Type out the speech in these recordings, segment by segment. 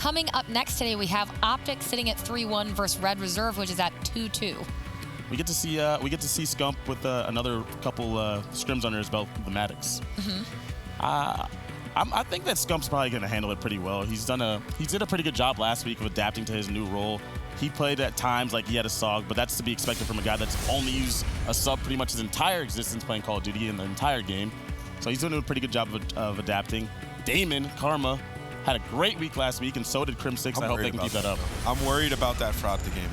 Coming up next today, we have OpTic sitting at 3-1 versus Red Reserve, which is at 2-2. We get to see Scump with another couple scrims under his belt, the Maddox. I think that Scump's probably going to handle it pretty well. He did a pretty good job last week of adapting to his new role. He played at times like he had a SOG, but that's to be expected from a guy that's only used a sub pretty much his entire existence playing Call of Duty in the entire game. So he's doing a pretty good job of adapting. Damon, Karma, had a great week last week, and so did Crim6. I hope they can keep that up. I'm worried about that for OpTic Gaming.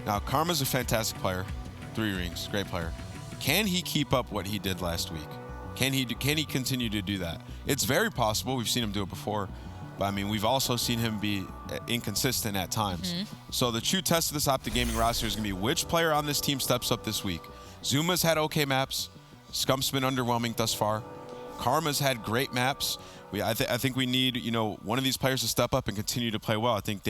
Now, Karma's a fantastic player. 3 rings, great player. Can he keep up what he did last week? Can he continue to do that? It's very possible. We've seen him do it before. But, I mean, we've also seen him be inconsistent at times. So the true test of this OpTic Gaming roster is going to be which player on this team steps up this week. Zuma's had okay maps. Scump's been underwhelming thus far. Karma's had great maps. I think we need, one of these players to step up and continue to play well. I think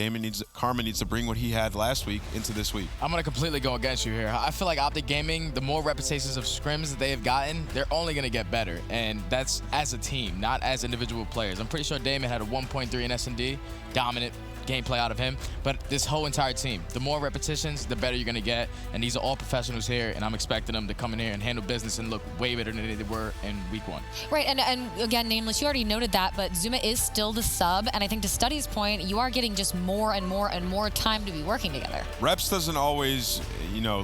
Karma needs to bring what he had last week into this week. I'm going to completely go against you here. I feel like OpTic Gaming, the more repetitions of scrims that they have gotten, they're only going to get better. And that's as a team, not as individual players. I'm pretty sure Damon had a 1.3 in S&D, dominant gameplay out of him, but this whole entire team, the more repetitions, the better you're going to get, and these are all professionals here, and I'm expecting them to come in here and handle business and look way better than they were in week 1. Right, and again, Nameless, you already noted that, but Zuma is still the sub, and I think to Study's point, you are getting just more and more and more time to be working together. Reps doesn't always,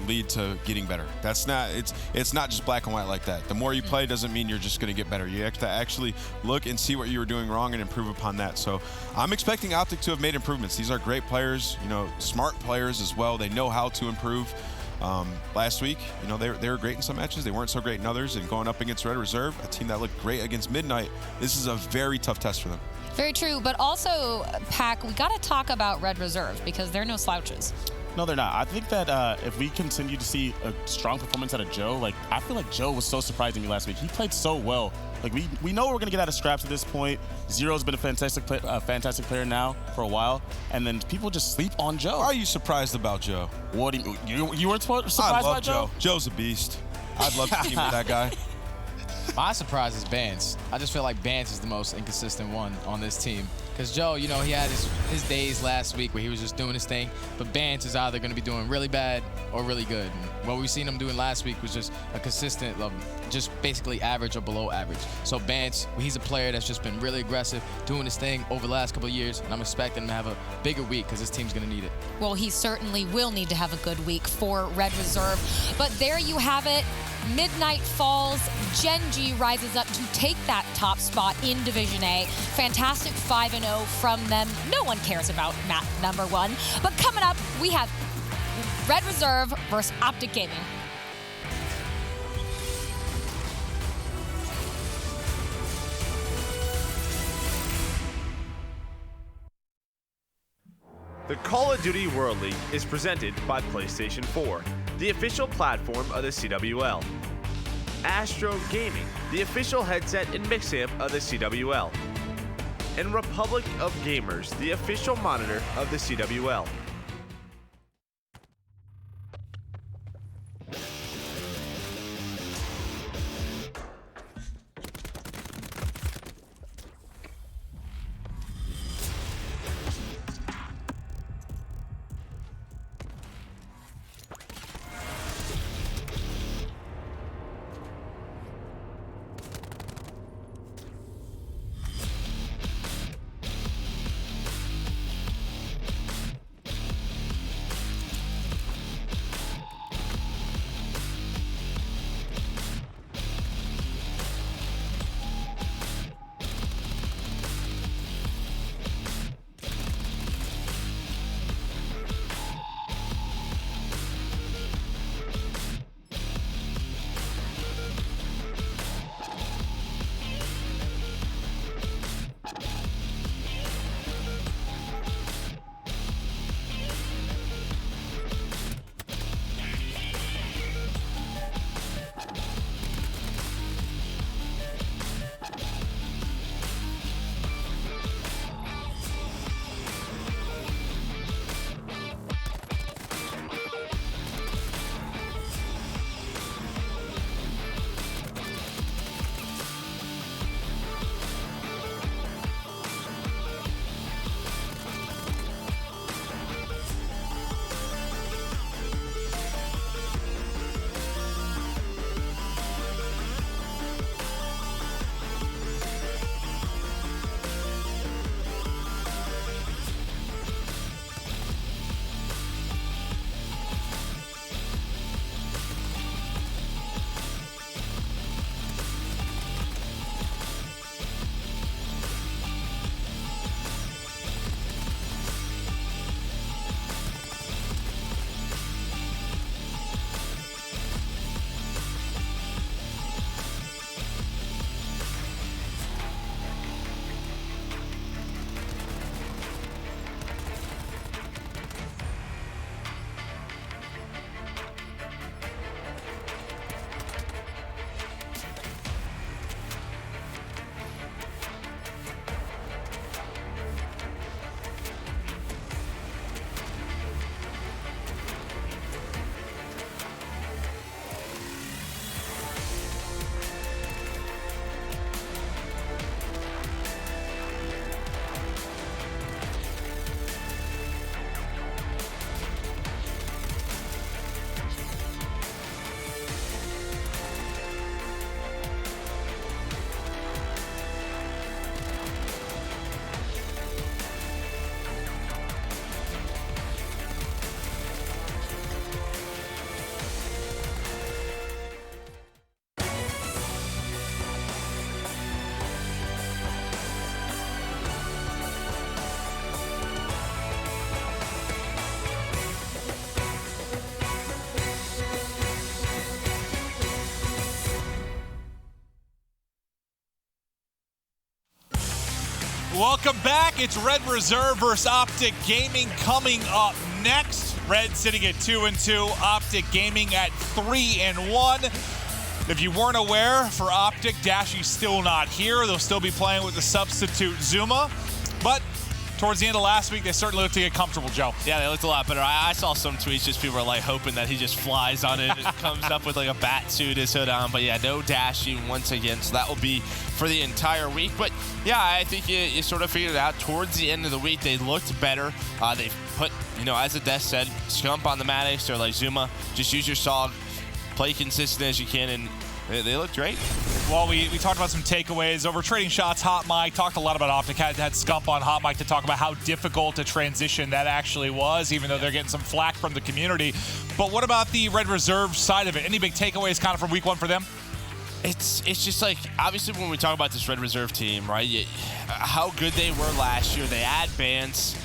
lead to getting better. That's not, it's not just black and white like that. The more you play doesn't mean you're just going to get better. You have to actually look and see what you were doing wrong and improve upon that. So I'm expecting OpTic to have made improvements. These are great players, smart players as well. They know how to improve. Last week, they were great in some matches. They weren't so great in others. And going up against Red Reserve, a team that looked great against Midnight, this is a very tough test for them. Very true, but also, Pac, we got to talk about Red Reserve because they're no slouches. No, they're not. I think that if we continue to see a strong performance out of Joe, I feel like Joe was so surprising me last week. He played so well. We know we're going to get out of scraps at this point. Zero's been a fantastic player now for a while, and then people just sleep on Joe. Why are you surprised about Joe? What do you weren't surprised by Joe? Joe's a beast. I'd love to team with that guy. My surprise is Bance. I just feel like Bance is the most inconsistent one on this team. Because Joe, he had his days last week where he was just doing his thing, but Bance is either going to be doing really bad or really good. And what we've seen him doing last week was just a consistent, just basically average or below average. So Bance, he's a player that's just been really aggressive, doing his thing over the last couple of years, and I'm expecting him to have a bigger week because this team's going to need it. Well, he certainly will need to have a good week for Red Reserve. But there you have it. Midnight falls. Gen.G rises up to take that top spot in Division A. Fantastic 5-0 from them. No one cares about map number 1. But coming up, we have Red Reserve versus OpTic Gaming. The Call of Duty World League is presented by PlayStation 4, the official platform of the CWL. Astro Gaming, the official headset and mix amp of the CWL. And Republic of Gamers, the official monitor of the CWL. welcome back. It's Red Reserve versus OpTic Gaming coming up next. Red sitting at 2-2, OpTic Gaming at 3-1. If you weren't aware, for OpTic, Dashy's still not here. They'll still be playing with the substitute Zuma, but towards the end of last week, they certainly looked to get comfortable, Joe. Yeah, they looked a lot better. I saw some tweets, just people were like hoping that he just flies on it and comes up with like a bat suit, his hood on. But yeah, no Dashy once again, so that will be for the entire week. But yeah, I think you sort of figured it out. Towards the end of the week, they looked better. They put, as Ades said, Scump on the Maddox or like Zuma. Just use your SOG, play consistent as you can, and they looked great. Well, we talked about some takeaways over trading shots. Hot Mic talked a lot about OpTic. Had Scump on Hot Mic to talk about how difficult a transition that actually was, even though they're getting some flack from the community. But what about the Red Reserve side of it? Any big takeaways kind of from week one for them? It's just like, obviously when we talk about this Red Reserve team, right, how good they were last year, they add bans.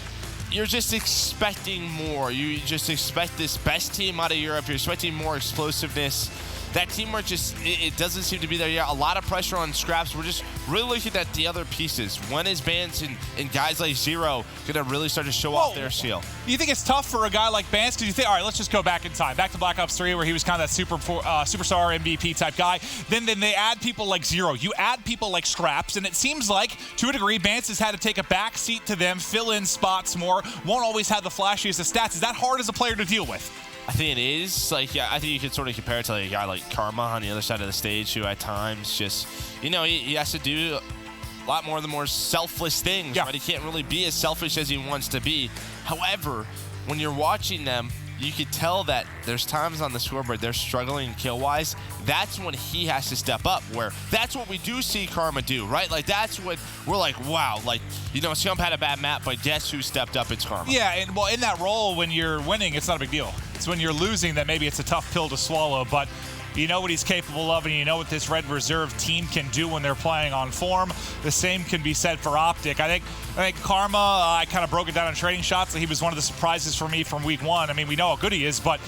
You're just expecting more. You just expect this best team out of Europe. You're expecting more explosiveness. That teamwork just, it doesn't seem to be there yet. A lot of pressure on Scraps. We're just really looking at the other pieces. When is Bance and guys like Zero going to really start to show off their skill? You think it's tough for a guy like Bance? Because you think, all right, let's just go back in time. Back to Black Ops 3, where he was kind of that superstar MVP type guy. Then they add people like Zero. You add people like Scraps, and it seems like, to a degree, Bance has had to take a back seat to them, fill in spots more, won't always have the flashiest of stats. Is that hard as a player to deal with? I think it is. Like, yeah, I think you could sort of compare it to like a guy like Karma on the other side of the stage, who at times just, he has to do a lot more of the more selfless things, right? He can't really be as selfish as he wants to be. However, when you're watching them, you could tell that there's times on the scoreboard they're struggling kill-wise. That's when he has to step up, where that's what we do see Karma do, right? Like, that's what we're like, wow. Like, Scump had a bad map, but guess who stepped up? It's Karma. Yeah, and well, in that role, when you're winning, it's not a big deal. It's when you're losing that maybe it's a tough pill to swallow, but you know what he's capable of, and you know what this Red Reserve team can do when they're playing on form. The same can be said for OpTic. I think Karma, I kind of broke it down in trading shots, that he was one of the surprises for me from week one. I mean, we know how good he is, but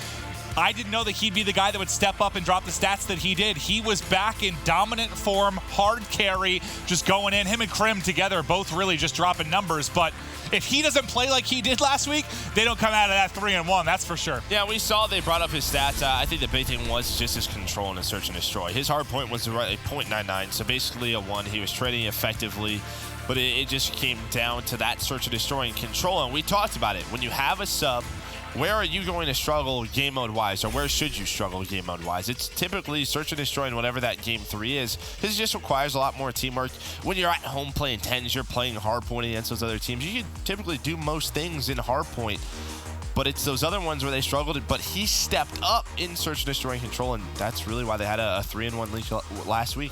I didn't know that he'd be the guy that would step up and drop the stats that he did. He was back in dominant form, hard carry, just going in. Him and Krim together, both really just dropping numbers. But if he doesn't play like he did last week, they don't come out of that 3-1, that's for sure. Yeah, we saw they brought up his stats. I think the big thing was just his control and his search and destroy. His hard point was like 0.99, so basically a 1. He was trading effectively, but it just came down to that search and destroy and control. And we talked about it. When you have a sub, where are you going to struggle game mode wise, or where should you struggle game mode wise? It's typically search and destroy in whatever that game 3 is, because it just requires a lot more teamwork. When you're at home playing 10s, you're playing hardpoint against those other teams. You can typically do most things in hardpoint, but it's those other ones where they struggled. But he stepped up in search and destroy and control, and that's really why they had a 3-1 lead last week.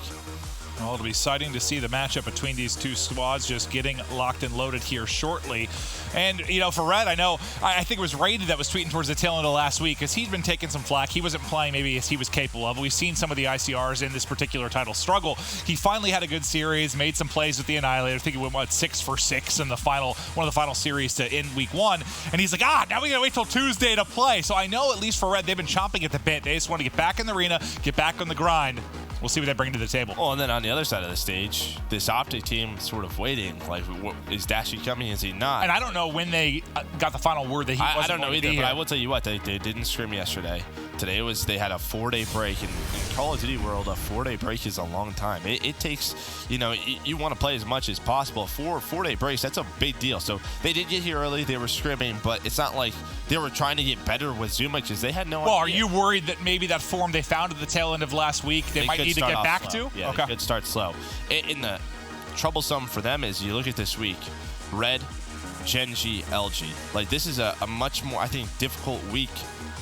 Well, it'll be exciting to see the matchup between these two squads just getting locked and loaded here shortly. And, for Red, I think it was Rated that was tweeting towards the tail end of last week, because he'd been taking some flack. He wasn't playing maybe as he was capable of. We've seen some of the ICRs in this particular title struggle. He finally had a good series, made some plays with the Annihilator. I think he went, 6 for 6 in one of the final series to end week 1. And he's like, now we gotta wait till Tuesday to play. So I know, at least for Red, they've been chomping at the bit. They just want to get back in the arena, get back on the grind. We'll see what they bring to the table. Oh, and then on the other side of the stage, this OpTic team sort of waiting. Like, is Dashy coming? Is he not? And I don't know when they got the final word that he wasn't. I don't know either, but I will tell you what, they didn't scrim yesterday. Today they had a 4-day break. In Call of Duty world, a 4-day break is a long time. It takes, you want to play as much as possible. 4-day breaks, that's a big deal. So they did get here early. They were scrimming, but it's not like they were trying to get better with Zuma, because they had no idea. Well, are you worried that maybe that form they found at the tail end of last week, they might need to get back slow. to? Yeah, okay. They could start slow. In the troublesome for them is, you look at this week, Red, Genji, LG. Like, this is a much more, I think, difficult week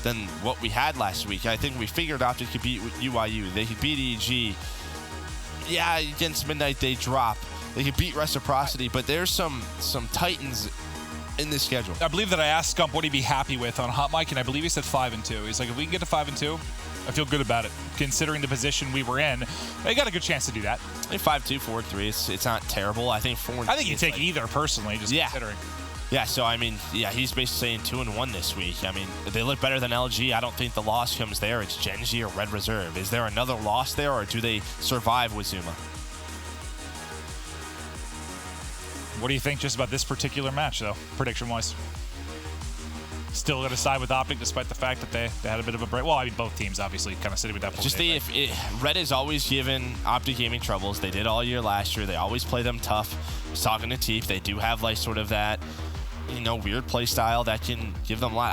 than what we had last week. I think we figured OpTic could beat UIU. They could beat EG. Yeah, against Midnight they drop. They could beat Reciprocity, but there's some titans in this schedule. I believe that I asked Scump what he'd be happy with on Hot Mic, and I believe he said 5-2. He's like, if we can get to 5-2, I feel good about it. Considering the position we were in, they got a good chance to do that. I think 5-2, 4-3, it's not terrible. I think 4-3. I think you take either personally, just considering. Yeah, so I mean, he's basically saying 2-1 this week. I mean, they look better than LG. I don't think the loss comes there. It's Genji or Red Reserve. Is there another loss there, or do they survive with Zuma? What do you think just about this particular match, though, prediction-wise? Still going to side with OpTic despite the fact that they had a bit of a break. Well, I mean, both teams obviously kind of sitting with that. Just Red has always given OpTic Gaming troubles. They did all year last year. They always play them tough. I was talking to Teef. They do have like sort of that, you know, weird play style that can give them a lot.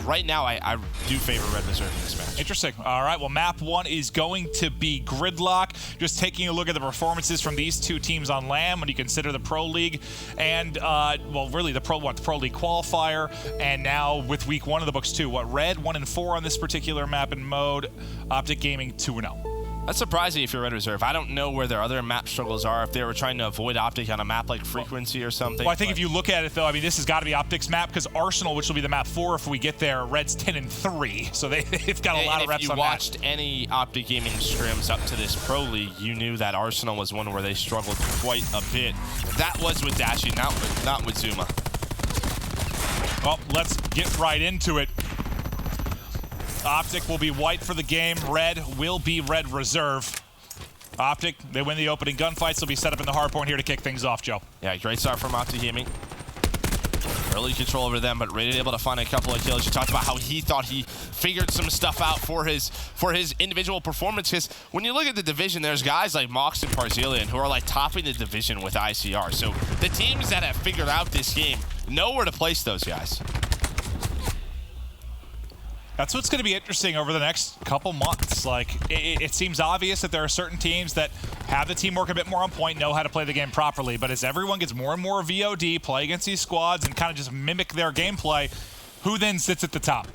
Right now, I do favor Red Reserve in this match. Interesting. All right, well, map 1 is going to be Gridlock. Just taking a look at the performances from these two teams on LAN when you consider the Pro League and, well, really the Pro League qualifier, and now with week 1 of the books too. What, Red 1-4 on this particular map and mode, OpTic Gaming 2-0. That's surprising if you're Red Reserve. I don't know where their other map struggles are, if they were trying to avoid OpTic on a map like Frequency or something. Well, I think if you look at it, though, I mean, this has got to be OpTic's map, because Arsenal, which will be the map 4 if we get there, Red's 10-3. So they've got a lot of reps on that. If you watched any OpTic Gaming scrims up to this Pro League, you knew that Arsenal was one where they struggled quite a bit. That was with Dashi, not with Zuma. Well, let's get right into it. OpTic will be white for the game. Red will be Red Reserve. OpTic, they win the opening gunfights. They'll be set up in the hard point here to kick things off, Joe. Yeah, great start from OpTic Gaming. Early control over them, but Red able to find a couple of kills. You talked about how he thought he figured some stuff out for his individual performance. Because when you look at the division, there's guys like Mox and Barzilian who are like topping the division with ICR. So the teams that have figured out this game know where to place those guys. That's what's going to be interesting over the next couple months. Like, it seems obvious that there are certain teams that have the teamwork a bit more on point, know how to play the game properly. But as everyone gets more and more VOD, play against these squads, and kind of just mimic their gameplay, who then sits at the top?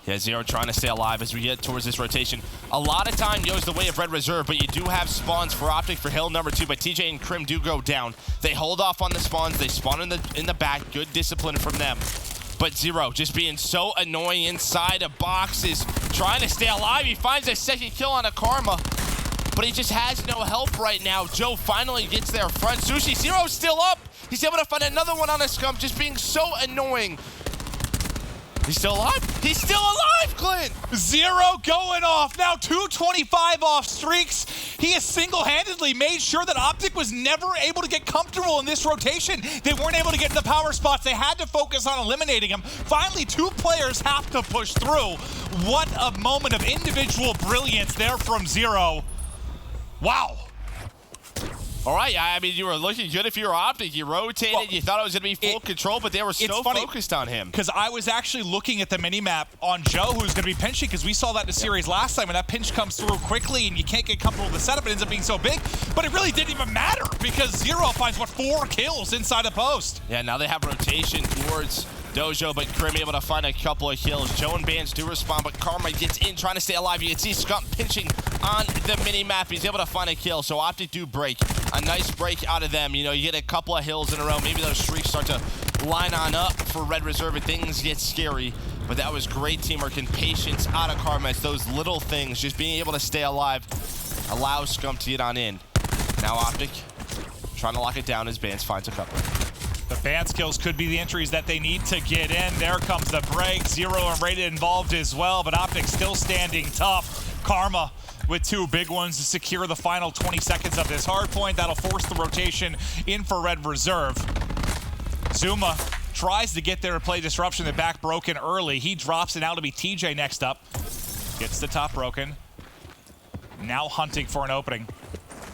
Yeah, Zero trying to stay alive as we get towards this rotation. A lot of time goes the way of Red Reserve, but you do have spawns for OpTic for Hill number 2, but TJ and Krim do go down. They hold off on the spawns. They spawn in the back. Good discipline from them. But Zero just being so annoying inside of boxes, trying to stay alive. He finds a second kill on a Karma, but he just has no help right now. Joe finally gets there front. Sushi, Zero's still up. He's able to find another one on a Scump, just being so annoying. He's still alive? He's still alive, Clint! Zero going off. Now 225 off streaks. He has single-handedly made sure that OpTic was never able to get comfortable in this rotation. They weren't able to get in the power spots. They had to focus on eliminating him. Finally, 2 players have to push through. What a moment of individual brilliance there from Zero. Wow. All right, I mean, you were looking good if you were OpTic. You rotated, well, you thought it was going to be full control, but they were so focused on him. Because I was actually looking at the mini-map on Joe, who's going to be pinching, because we saw that in the series last time, and that pinch comes through quickly, and you can't get comfortable with the setup. It ends up being so big, but it really didn't even matter, because Zero finds, what, 4 kills inside a post. Yeah, now they have rotation towards Dojo, but Krim able to find a couple of kills. Joe and Bands do respond, but Karma gets in, trying to stay alive. You can see Scump pinching on the mini-map. He's able to find a kill, so OpTic do break. A nice break out of them. You know, you get a couple of hills in a row. Maybe those streaks start to line on up for Red Reserve and things get scary. But that was great teamwork and patience out of Karma. It's those little things, just being able to stay alive, allows Scump to get on in. Now OpTic trying to lock it down as Bands finds a couple. The Vance kills could be the entries that they need to get in. There comes the break. Zero and Rated involved as well, but OpTic still standing tough. Karma with 2 big ones to secure the final 20 seconds of this hard point. That'll force the rotation in for Red Reserve. Zuma tries to get there to play disruption. The back broken early. He drops it out to be TJ next up. Gets the top broken. Now hunting for an opening.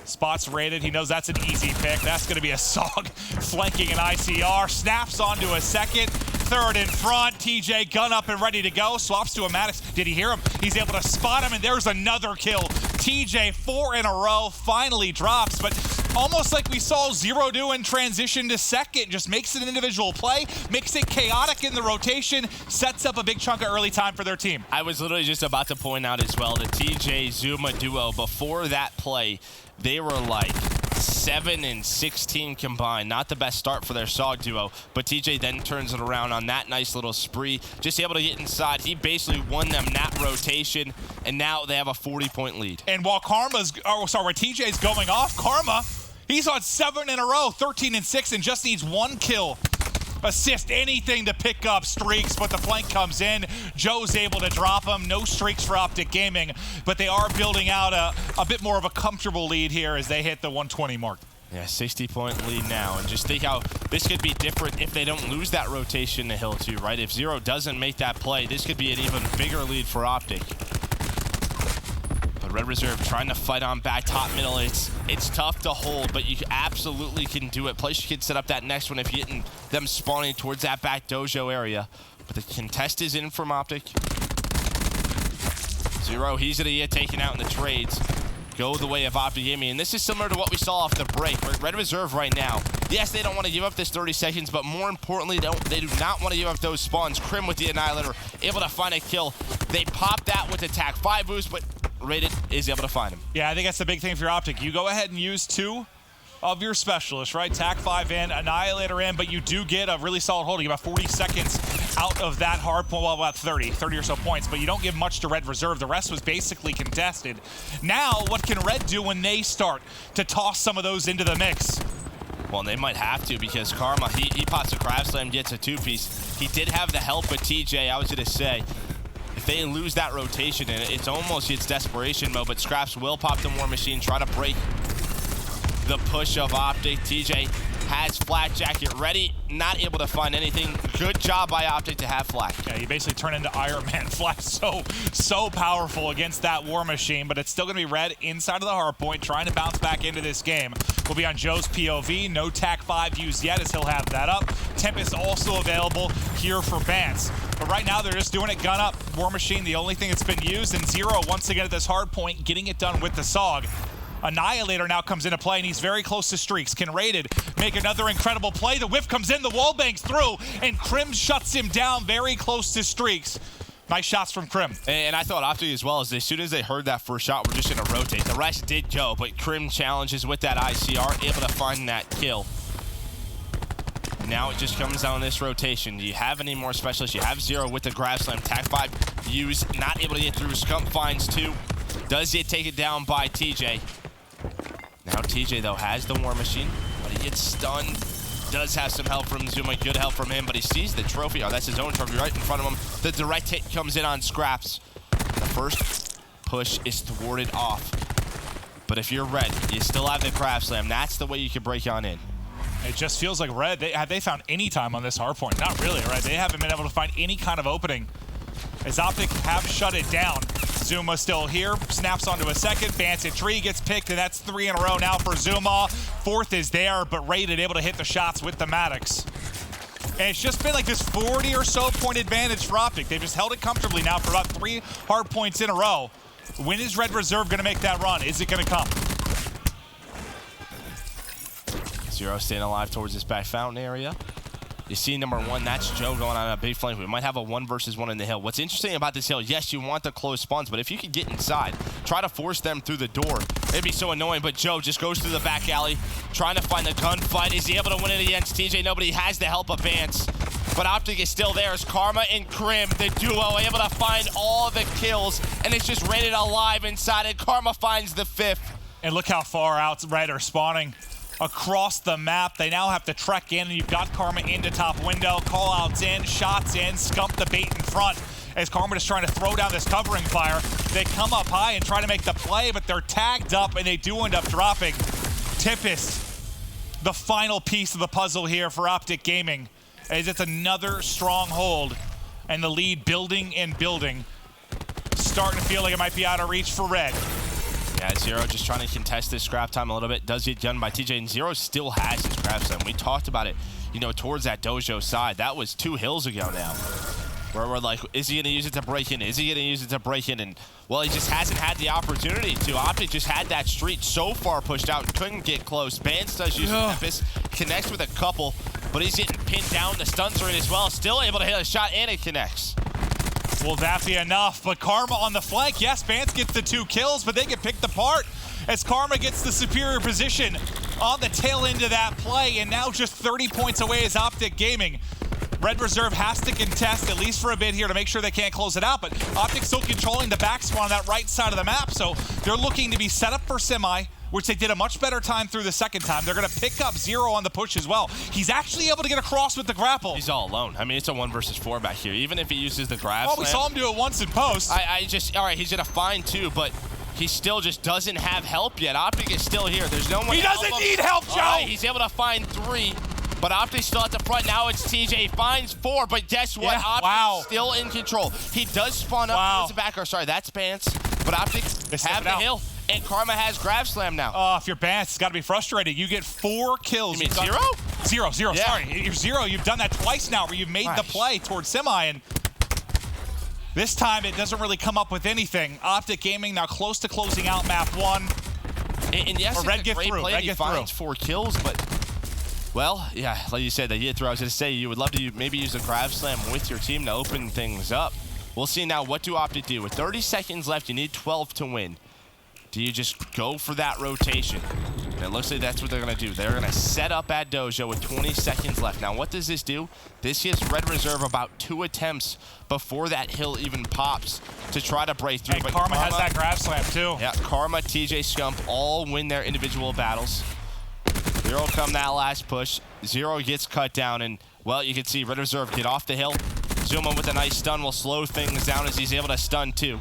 Spots Rated. He knows that's an easy pick. That's going to be a Sog flanking an ICR. Snaps onto a second. Third in front. TJ gun up and ready to go. Swaps to a Maddox. Did he hear him? He's able to spot him, and there's another kill. TJ 4 in a row. Finally drops, but almost like we saw Zero do in transition to second. Just makes it an individual play. Makes it chaotic in the rotation. Sets up a big chunk of early time for their team. I was literally just about to point out as well the TJ Zuma duo before that play. They were like 7 and 16 combined. Not the best start for their Sog duo, but TJ then turns it around on that nice little spree. Just able to get inside. He basically won them that rotation, and now they have a 40-point lead. And while TJ's going off, Karma, he's on 7 in a row, 13 and 6, and just needs 1 kill. Assist, anything to pick up streaks, but the flank comes in. Joe's able to drop him. No streaks for OpTic Gaming, but they are building out a bit more of a comfortable lead here as they hit the 120 mark. Yeah, 60-point lead now. And just think how this could be different if they don't lose that rotation to Hill too, right? If Zero doesn't make that play, this could be an even bigger lead for OpTic. But Red Reserve trying to fight on back top middle. It's tough to hold, but you absolutely can do it. Plus, you can set up that next one if you're getting them spawning towards that back dojo area. But the contest is in from OpTic. Zero, he's going to get taken out in the trades. Go the way of OpTic Gaming. And this is similar to what we saw off the break. Red Reserve right now, yes, they don't want to give up this 30 seconds, but more importantly, they do not want to give up those spawns. Crim with the Annihilator, able to find a kill. They pop that with attack 5 boost, but Rated is able to find him. Yeah, I think that's the big thing for your OpTic. You go ahead and use 2 of your specialists, right? Tac 5 in, Annihilator in, but you do get a really solid hold. You get about 40 seconds out of that hard point, well, about 30 or so points, but you don't give much to Red Reserve. The rest was basically contested. Now, what can Red do when they start to toss some of those into the mix? Well, they might have to because Karma, he pops a Crab Slam, gets a 2-piece. He did have the help with TJ, I was going to say. If they lose that rotation, and it's almost its desperation mode, but Scraps will pop the War Machine, try to break the push of OpTic. TJ has Flak Jacket ready, not able to find anything. Good job by OpTic to have Flak. Yeah, you basically turn into Iron Man. Flak so powerful against that War Machine, but it's still going to be Red inside of the hard point, trying to bounce back into this game. We'll be on Joe's POV. No Tac 5 used yet as he'll have that up. Tempest also available here for Bance. But right now, they're just doing it gun up. War Machine, the only thing that's been used, and Zero once again at this hard point, getting it done with the SOG. Annihilator now comes into play, and he's very close to streaks. Can Rated make another incredible play? The whiff comes in, the wall bangs through, and Crim shuts him down very close to streaks. Nice shots from Crim. And I thought OpTic as well, as soon as they heard that first shot, we're just going to rotate. The rest did go, but Crim challenges with that ICR, able to find that kill. Now it just comes down to this rotation. Do you have any more specialists? You have Zero with the Grab Slam. Tac 5 used, not able to get through. Scump finds 2. Does get taken down by TJ. Now TJ, though, has the War Machine, but he gets stunned. Does have some help from Zuma, good help from him, but he sees the trophy. Oh, that's his own trophy right in front of him. The direct hit comes in on Scraps. The first push is thwarted off. But if you're Red, you still have the Crab Slam. That's the way you can break on in. It just feels like Red, have they found any time on this hard point? Not really, right? They haven't been able to find any kind of opening as OpTic have shut it down. Zuma still here, snaps onto a second, Bance at tree, gets picked, and that's 3 in a row now for Zuma. 4th is there, but Rated able to hit the shots with the Maddox. And it's just been like this 40 or so point advantage for OpTic. They've just held it comfortably now for about 3 hard points in a row. When is Red Reserve gonna make that run? Is it gonna come? Zero staying alive towards this back fountain area. You see number 1, that's Joe going on a big flank. We might have a 1 versus 1 in the hill. What's interesting about this hill, yes, you want the close spawns, but if you can get inside, try to force them through the door. It'd be so annoying, but Joe just goes through the back alley, trying to find the gunfight. Is he able to win it against TJ? Nobody has the help of Bance. But OpTic is still there. It's Karma and Crim, the duo, able to find all the kills, and it's just Rated alive inside it. Karma finds the 5th. And look how far out Red are spawning. Across the map, they now have to trek in, and you've got Karma into top window, call-outs in, shots in, Scump the bait in front. As Karma is trying to throw down this covering fire, they come up high and try to make the play, but they're tagged up, and they do end up dropping. Tempest, the final piece of the puzzle here for OpTic Gaming, as it's another strong hold, and the lead building and building. Starting to feel like it might be out of reach for Red. Yeah, Zero just trying to contest this scrap time a little bit. Does get done by TJ, and Zero still has his scrap time. We talked about it, you know, towards that dojo side. That was 2 hills ago now, where we're like, is he going to use it to break in? Is he going to use it to break in? And, well, he just hasn't had the opportunity to. OpTic just had that street so far pushed out, couldn't get close. Bance does use Tempest, connects with a couple, but he's getting pinned down. The stuns are in as well. Still able to hit a shot, and it connects. Will that be enough? But Karma on the flank. Yes, Bance gets the 2 kills, but they get picked apart as Karma gets the superior position on the tail end of that play, and now just 30 points away is OpTic Gaming. Red Reserve has to contest, at least for a bit here, to make sure they can't close it out, but OpTic still controlling the back spawn on that right side of the map, so they're looking to be set up for semi, which they did a much better time through the second time. They're going to pick up Zero on the push as well. He's actually able to get across with the grapple. He's all alone. I mean, it's a 1 versus 4 back here. Even if he uses the grab we saw him do it once in post. All right, he's going to find 2, but he still just doesn't have help yet. OpTic is still here. There's no one. He doesn't need help, Joe. Right, he's able to find 3, but OpTic's still at the front. Now it's TJ finds 4, but guess what? Yeah, OpTic's still in control. He does spawn up towards the back. Or sorry, that's Bance, but OpTic have the hill, and Karma has Grab Slam now. Oh, if you're Bance, it's got to be frustrating. You get 4 kills. You mean 0? 0, Yeah. sorry. You're 0. You've done that twice now where you've made the play towards Semi, and this time it doesn't really come up with anything. OpTic Gaming now close to closing out map 1. And yes, Red it's a great play. He finds through. 4 kills, but, well, yeah, like you said, they get through. I was going to say, you would love to maybe use a Grab Slam with your team to open things up. We'll see now, what do OpTic do? With 30 seconds left, you need 12 to win. Do you just go for that rotation? And it looks like that's what they're going to do. They're going to set up at Dojo with 20 seconds left. Now, what does this do? This gives Red Reserve about 2 attempts before that hill even pops to try to break through. And Karma has that Grab Slam, too. Yeah, Karma, TJ, Scump all win their individual battles. 0 come that last push. 0 gets cut down, and, well, you can see Red Reserve get off the hill. Zuma with a nice stun will slow things down as he's able to stun, too.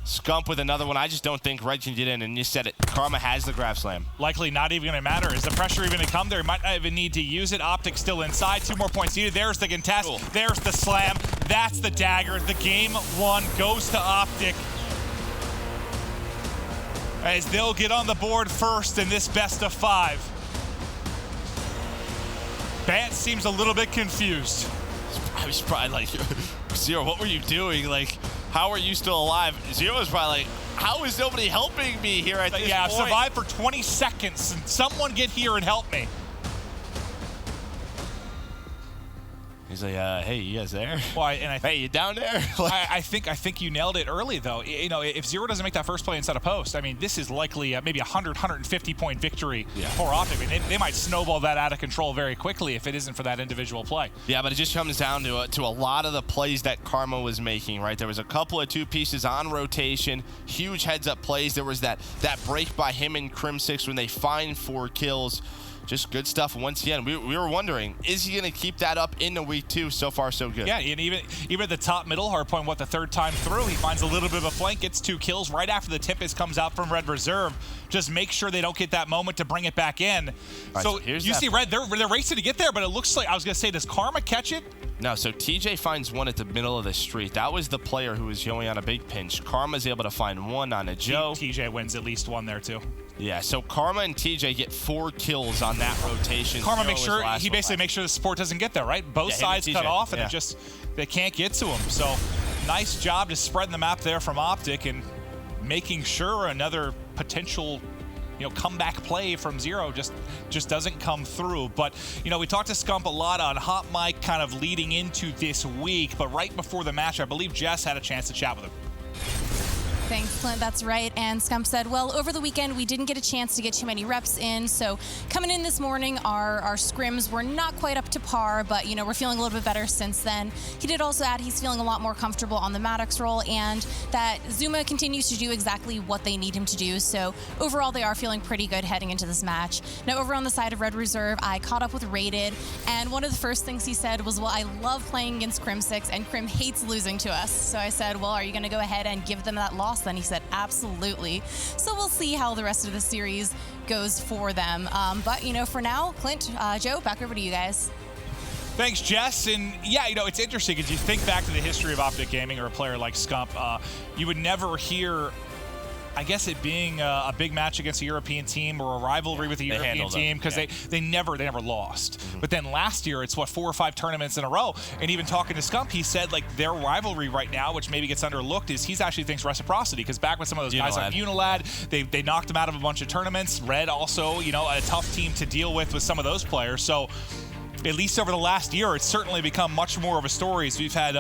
Scump with another one. I just don't think Red can get in, and you said it. Karma has the Grab Slam. Likely not even going to matter. Is the pressure even going to come there? Might not even need to use it. OpTic still inside. 2 more points needed. There's the contest. Cool. There's the slam. That's the dagger. The game 1 goes to OpTic, as they'll get on the board first in this best of 5. Bance seems a little bit confused. I was probably like, 0, what were you doing? Like, how are you still alive? 0 is probably like, how is nobody helping me here at this point? I've survived for 20 seconds. And someone get here and help me. He's like, hey, you guys there? Well, hey, you down there? I think you nailed it early, though. You know, if 0 doesn't make that first play inside a post, I mean, this is likely maybe a 150-point victory for OpTic. I mean, they might snowball that out of control very quickly if it isn't for that individual play. Yeah, but it just comes down to a lot of the plays that Karma was making, right? There was a couple of 2 pieces on rotation, huge heads-up plays. There was that break by him and Crim6 when they find 4 kills. Just good stuff once again. We were wondering, is he going to keep that up into week 2? So far, so good. Yeah, and even at the top middle, hardpoint, the 3rd time through, he finds a little bit of a flank, gets 2 kills right after the Tempest comes out from Red Reserve. Just make sure they don't get that moment to bring it back in. Right, so you see Red, they're racing to get there, but it looks like, I was going to say, does Karma catch it? No, so TJ finds 1 at the middle of the street. That was the player who was going on a big pinch. Karma's able to find 1 on a Joe. TJ wins at least 1 there, too. Yeah, so Karma and TJ get 4 kills on that rotation. Karma makes sure, he basically makes sure the support doesn't get there, right? Both sides cut off, and they can't get to him. So nice job just spreading the map there from OpTic and making sure another potential comeback play from 0 just doesn't come through. But, we talked to Scump a lot on Hot Mic kind of leading into this week, but right before the match, I believe Jess had a chance to chat with him. Thanks, Clint. That's right. And Scump said, well, over the weekend, we didn't get a chance to get too many reps in. So coming in this morning, our scrims were not quite up to par, but, we're feeling a little bit better since then. He did also add he's feeling a lot more comfortable on the Maddox role and that Zuma continues to do exactly what they need him to do. So overall, they are feeling pretty good heading into this match. Now, over on the side of Red Reserve, I caught up with Rated, and one of the first things he said was, well, I love playing against Crim6, and Crim hates losing to us. So I said, well, are you going to go ahead and give them that loss? Then he said, absolutely. So we'll see how the rest of the series goes for them. But, for now, Clint, Joe, back over to you guys. Thanks, Jess. And yeah, it's interesting because you think back to the history of OpTic Gaming or a player like Scump, you would never hear, I guess, it being a big match against a European team or a rivalry with a European team because they never lost. Mm-hmm. But then last year, it's 4 or 5 tournaments in a row. And even talking to Scump, he said their rivalry right now, which maybe gets underlooked, is he actually thinks reciprocity because back with some of those guys like Unilad, they knocked him out of a bunch of tournaments. Red also, a tough team to deal with some of those players. So at least over the last year, it's certainly become much more of a story. So we've had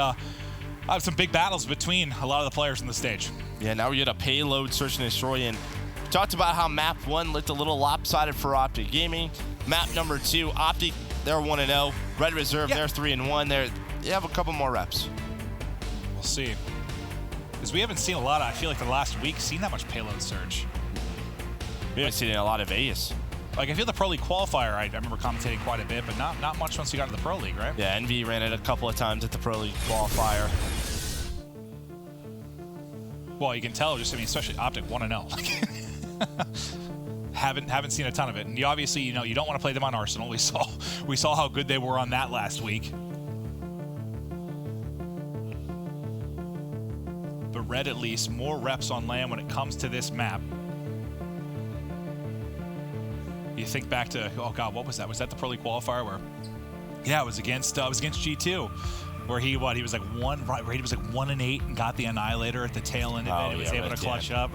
some big battles between a lot of the players on the stage. Yeah, now we get a payload search and destroy, and we talked about how map 1 looked a little lopsided for OpTic Gaming. Map number 2, OpTic, they're 1-0. Red Reserve, they're 3-1. They have a couple more reps. We'll see. Because we haven't seen a lot, I feel like the last week, seen that much payload search. We haven't seen a lot of Vegas. I feel the Pro League qualifier, I remember commentating quite a bit, but not much once we got to the Pro League, right? Yeah, NV ran it a couple of times at the Pro League qualifier. Well, you can tell just, I mean, especially OpTic 1-0. Haven't seen a ton of it. And you obviously, you know, you don't want to play them on Arsenal. We saw how good they were on that last week. But Red, at least, more reps on land when it comes to this map. You think back to, oh God, what was that? Was that the Pro League qualifier where? Yeah, it was against G2, where he was like rated was like 1-8 and got the Annihilator at the tail end of it. He was able to clutch up.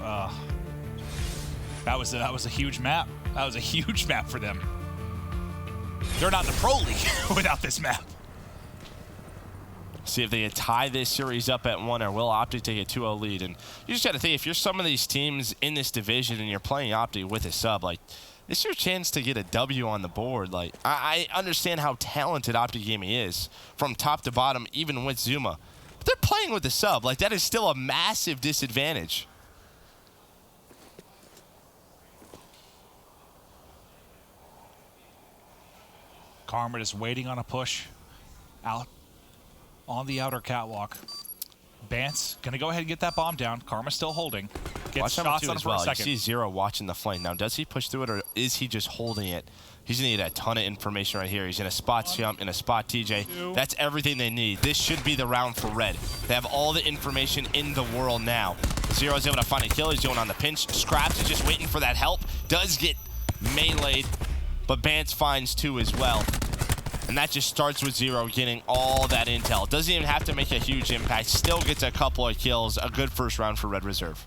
That was a huge map. That was a huge map for them. They're not in the Pro League without this map. See if they can tie this series up at 1, or will OpTic take a 2-0 lead. And you just got to think, if you're some of these teams in this division and you're playing OpTic with a sub, like, this is your chance to get a W on the board. Like, I understand how talented OpTic Gaming is from top to bottom, even with Zuma. But they're playing with the sub. Like, that is still a massive disadvantage. Karma just waiting on a push out on the outer catwalk. Bance gonna go ahead and get that bomb down. Karma still holding. Gets shots on him for a second. You see Zero watching the flame. Now, does he push through it, or is he just holding it? He's gonna need a ton of information right here. He's in a spot jump, in a spot TJ. That's everything they need. This should be the round for Red. They have all the information in the world now. Zero's able to find a kill. He's going on the pinch. Scraps is just waiting for that help. Does get meleeed, but Bance finds 2 as well. And that just starts with Zero getting all that intel. Doesn't even have to make a huge impact. Still gets a couple of kills. A good first round for Red Reserve.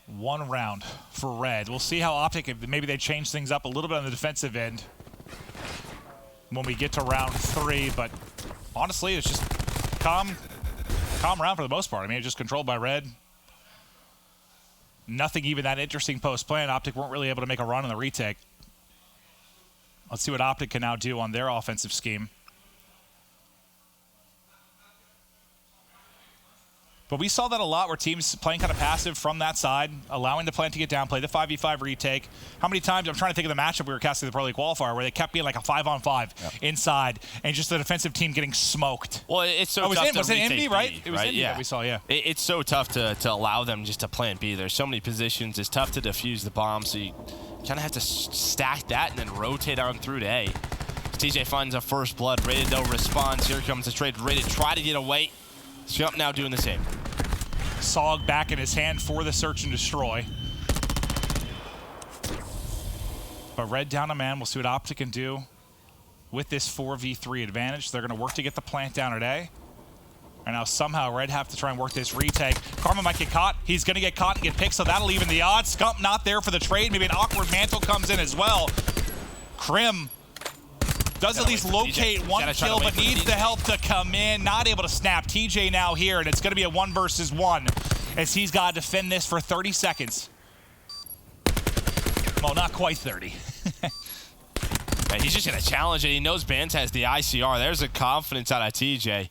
One round for Red. We'll see how OpTic, if maybe they change things up a little bit on the defensive end when we get to round 3. But honestly, it's just calm round for the most part. I mean, it's just controlled by Red. Nothing even that interesting post-play, and OpTic weren't really able to make a run on the retake. Let's see what OpTic can now do on their offensive scheme. But we saw that a lot, where teams playing kind of passive from that side, allowing the plant to get down, play the 5v5 retake. How many times, I'm trying to think of the matchup we were casting the Pro League qualifier, where they kept being like a 5-on-5 inside, and just the defensive team getting smoked. Well, it's so tough to was it retake Envy, B, right? It was Envy that we saw, yeah. It's so tough to allow them just to plant B. There's so many positions. It's tough to defuse the bomb, so you kind of have to stack that and then rotate on through to A. TJ finds a first blood. Rated, though, responds. Here comes the trade. Rated, try to get away. Jump now doing the same. Sog back in his hand for the search and destroy. But Red down a man. We'll see what OpTic can do with this 4v3 advantage. They're going to work to get the plant down at A. And now somehow Red have to try and work this retake. Karma might get caught. He's going to get caught and get picked, so that'll even the odds. Scump not there for the trade. Maybe an awkward mantle comes in as well. Krim does at least locate one kill, but needs the help to come in. Not able to snap. TJ now here, and it's going to be a 1 versus 1 as he's got to defend this for 30 seconds. Well, not quite 30. He's just going to challenge it. He knows Bance has the ICR. There's a confidence out of TJ.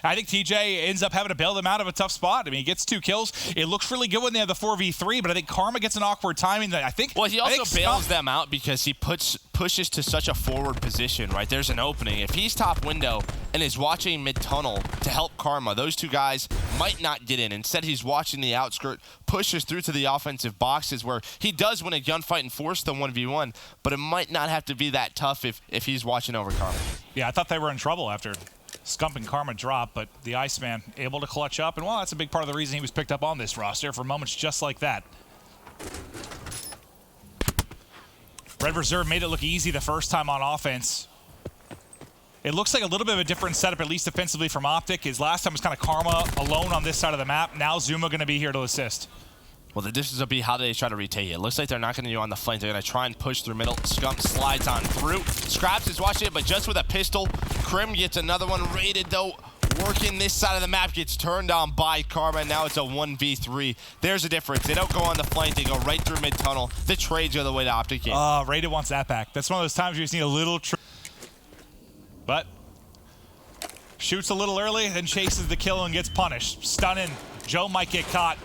I think TJ ends up having to bail them out of a tough spot. I mean, he gets 2 kills. It looks really good when they have the 4v3, but I think Karma gets an awkward timing that I think... Well, he also bails them out because he pushes to such a forward position, right? There's an opening. If he's top window and is watching mid-tunnel to help Karma, those 2 guys might not get in. Instead, he's watching the outskirt, pushes through to the offensive boxes where he does win a gunfight and force the 1v1, but it might not have to be that tough if he's watching over Karma. Yeah, I thought they were in trouble after Scump and Karma drop, but the Iceman able to clutch up, and well, that's a big part of the reason he was picked up on this roster for moments just like that. Red Reserve made it look easy the first time on offense. It looks like a little bit of a different setup, at least defensively, from OpTic. His last time was kind of Karma alone on this side of the map. Now Zuma going to be here to assist. Well, the difference will be how they try to retake it. It looks like they're not going to do on the flank. They're going to try and push through middle. Scump slides on through. Scraps is watching it, but just with a pistol. Krim gets another one. Rated, though, working this side of the map. Gets turned on by Karma, and now it's a 1v3. There's a difference. They don't go on the flank. They go right through mid-tunnel. The trades go the way to OpTic. Rated wants that back. That's one of those times you just need a little... But shoots a little early, then chases the kill and gets punished. Stunning. Joe might get caught.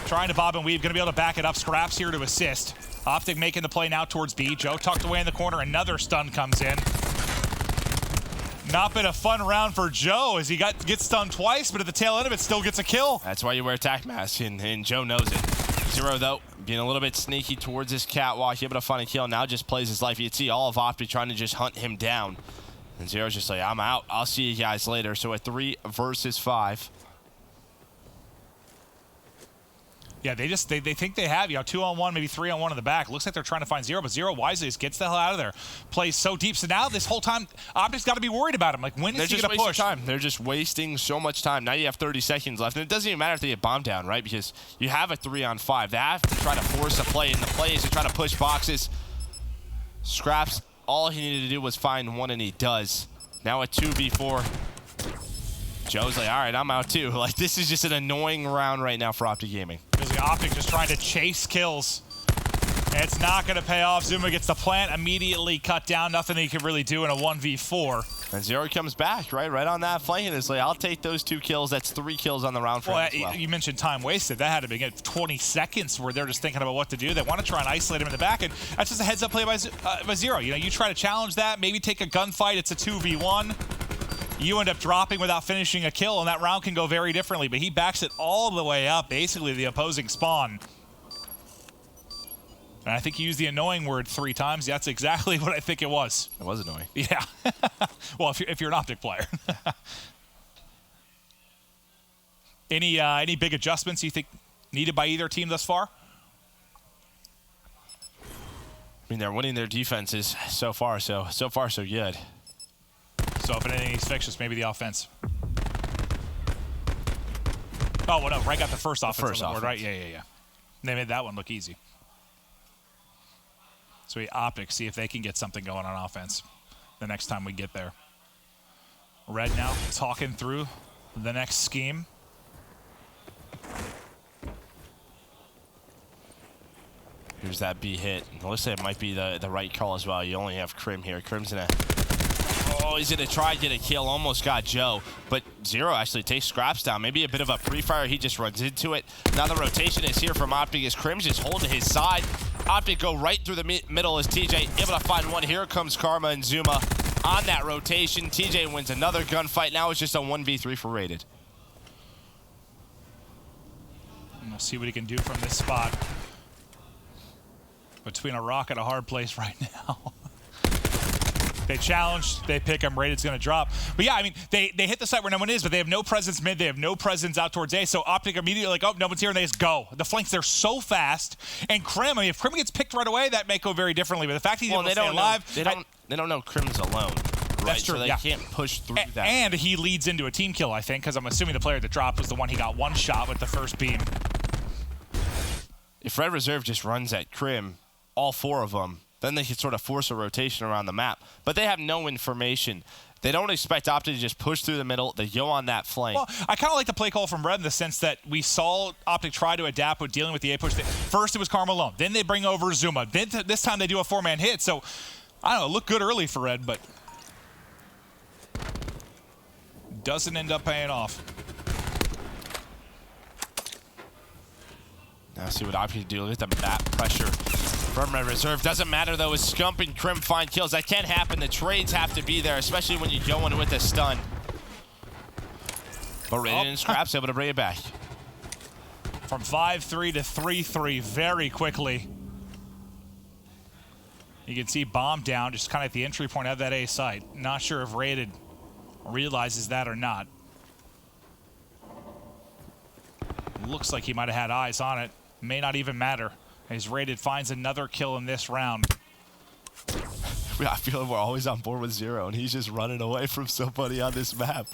Trying to bob and weave, going to be able to back it up. Scraps here to assist. OpTic making the play now towards B. Joe tucked away in the corner. Another stun comes in. Not been a fun round for Joe as he gets stunned twice, but at the tail end of it still gets a kill. That's why you wear attack mask, and Joe knows it. Zero, though, being a little bit sneaky towards his catwalk, able to find a kill, now just plays his life. You'd see all of OpTic trying to just hunt him down. And Zero's just like, I'm out. I'll see you guys later. So a 3 versus 5. Yeah, they think they have, 2-on-1, maybe 3-on-1 in the back. Looks like they're trying to find Zero, but Zero wisely just gets the hell out of there. Plays so deep. So now this whole time, OpTic's got to be worried about him. Like, when is he going to push? Time. They're just wasting so much time. Now you have 30 seconds left. And it doesn't even matter if they get bombed down, right? Because you have a 3-on-5. They have to try to force a play. And the play is to try to push boxes. Scraps, all he needed to do was find one, and he does. Now a 2v4. Joe's like, all right, I'm out too. Like, this is just an annoying round right now for OpTic Gaming. Because the OpTic just trying to chase kills. And it's not going to pay off. Zuma gets the plant immediately cut down. Nothing he can really do in a 1v4. And Zero comes back, right on that flank. And it's like, I'll take those 2 kills. That's 3 kills on the round for him as well. You mentioned time wasted. That had to be 20 seconds where they're just thinking about what to do. They want to try and isolate him in the back. And that's just a heads-up play by Zero. You try to challenge that, maybe take a gunfight. It's a 2v1. You end up dropping without finishing a kill, and that round can go very differently. But he backs it all the way up, basically the opposing spawn. And I think he used the annoying word 3 times. That's exactly what I think it was. It was annoying. Yeah. Well, if you're an OpTic player. Any big adjustments you think needed by either team thus far? I mean, they're winning their defenses so far so good. So if anything needs fixed, just maybe the offense. Oh, well, no, Red got the first offense on the board, right? Yeah. They made that one look easy. So we OpTic, see if they can get something going on offense the next time we get there. Red now talking through the next scheme. Here's that B hit. It looks like it might be the right call as well. You only have Crim here. Crim's gonna... Oh, he's gonna try to get a kill. Almost got Joe. But Zero actually takes Scraps down. Maybe a bit of a pre-fire. He just runs into it. Now the rotation is here from OpTic as Crim's just holding his side. OpTic go right through the middle as TJ able to find one. Here comes Karma and Zuma on that rotation. TJ wins another gunfight. Now it's just a 1v3 for Rated. And we'll see what he can do from this spot. Between a rock and a hard place right now. They challenge, they pick him, Rated's going to drop. But yeah, I mean, they hit the site where no one is, but they have no presence mid, they have no presence out towards A, so OpTic immediately like, oh, no one's here, and they just go. The flanks, they're so fast, and Crim, I mean, if Crim gets picked right away, that may go very differently, but the fact he's able to stay alive... They don't know Crim's alone. Right? That's true, so they can't push through that. And he leads into a team kill, I think, because I'm assuming the player that dropped was the one he got one shot with the first beam. If Red Reserve just runs at Crim, all 4 of them, then they can sort of force a rotation around the map. But they have no information. They don't expect OpTic to just push through the middle. They go on that flank. Well, I kind of like the play call from Red in the sense that we saw OpTic try to adapt with dealing with the A push. First, it was Karma alone. Then they bring over Zuma. Then this time they do a 4-man hit. So, I don't know, look good early for Red, but doesn't end up paying off. Now see what OpTic do. Look at the map pressure from Red Reserve. Doesn't matter, though, as Scump and Crim find kills. That can't happen. The trades have to be there, especially when you go in with a stun. But Raiden and Scraps able to bring it back. From 5-3 to 3-3 very quickly. You can see Bomb down, just kind of at the entry point of that A site. Not sure if Rated realizes that or not. Looks like he might have had eyes on it. May not even matter. As Rated finds another kill in this round. I feel like we're always on board with Zero, and he's just running away from somebody on this map.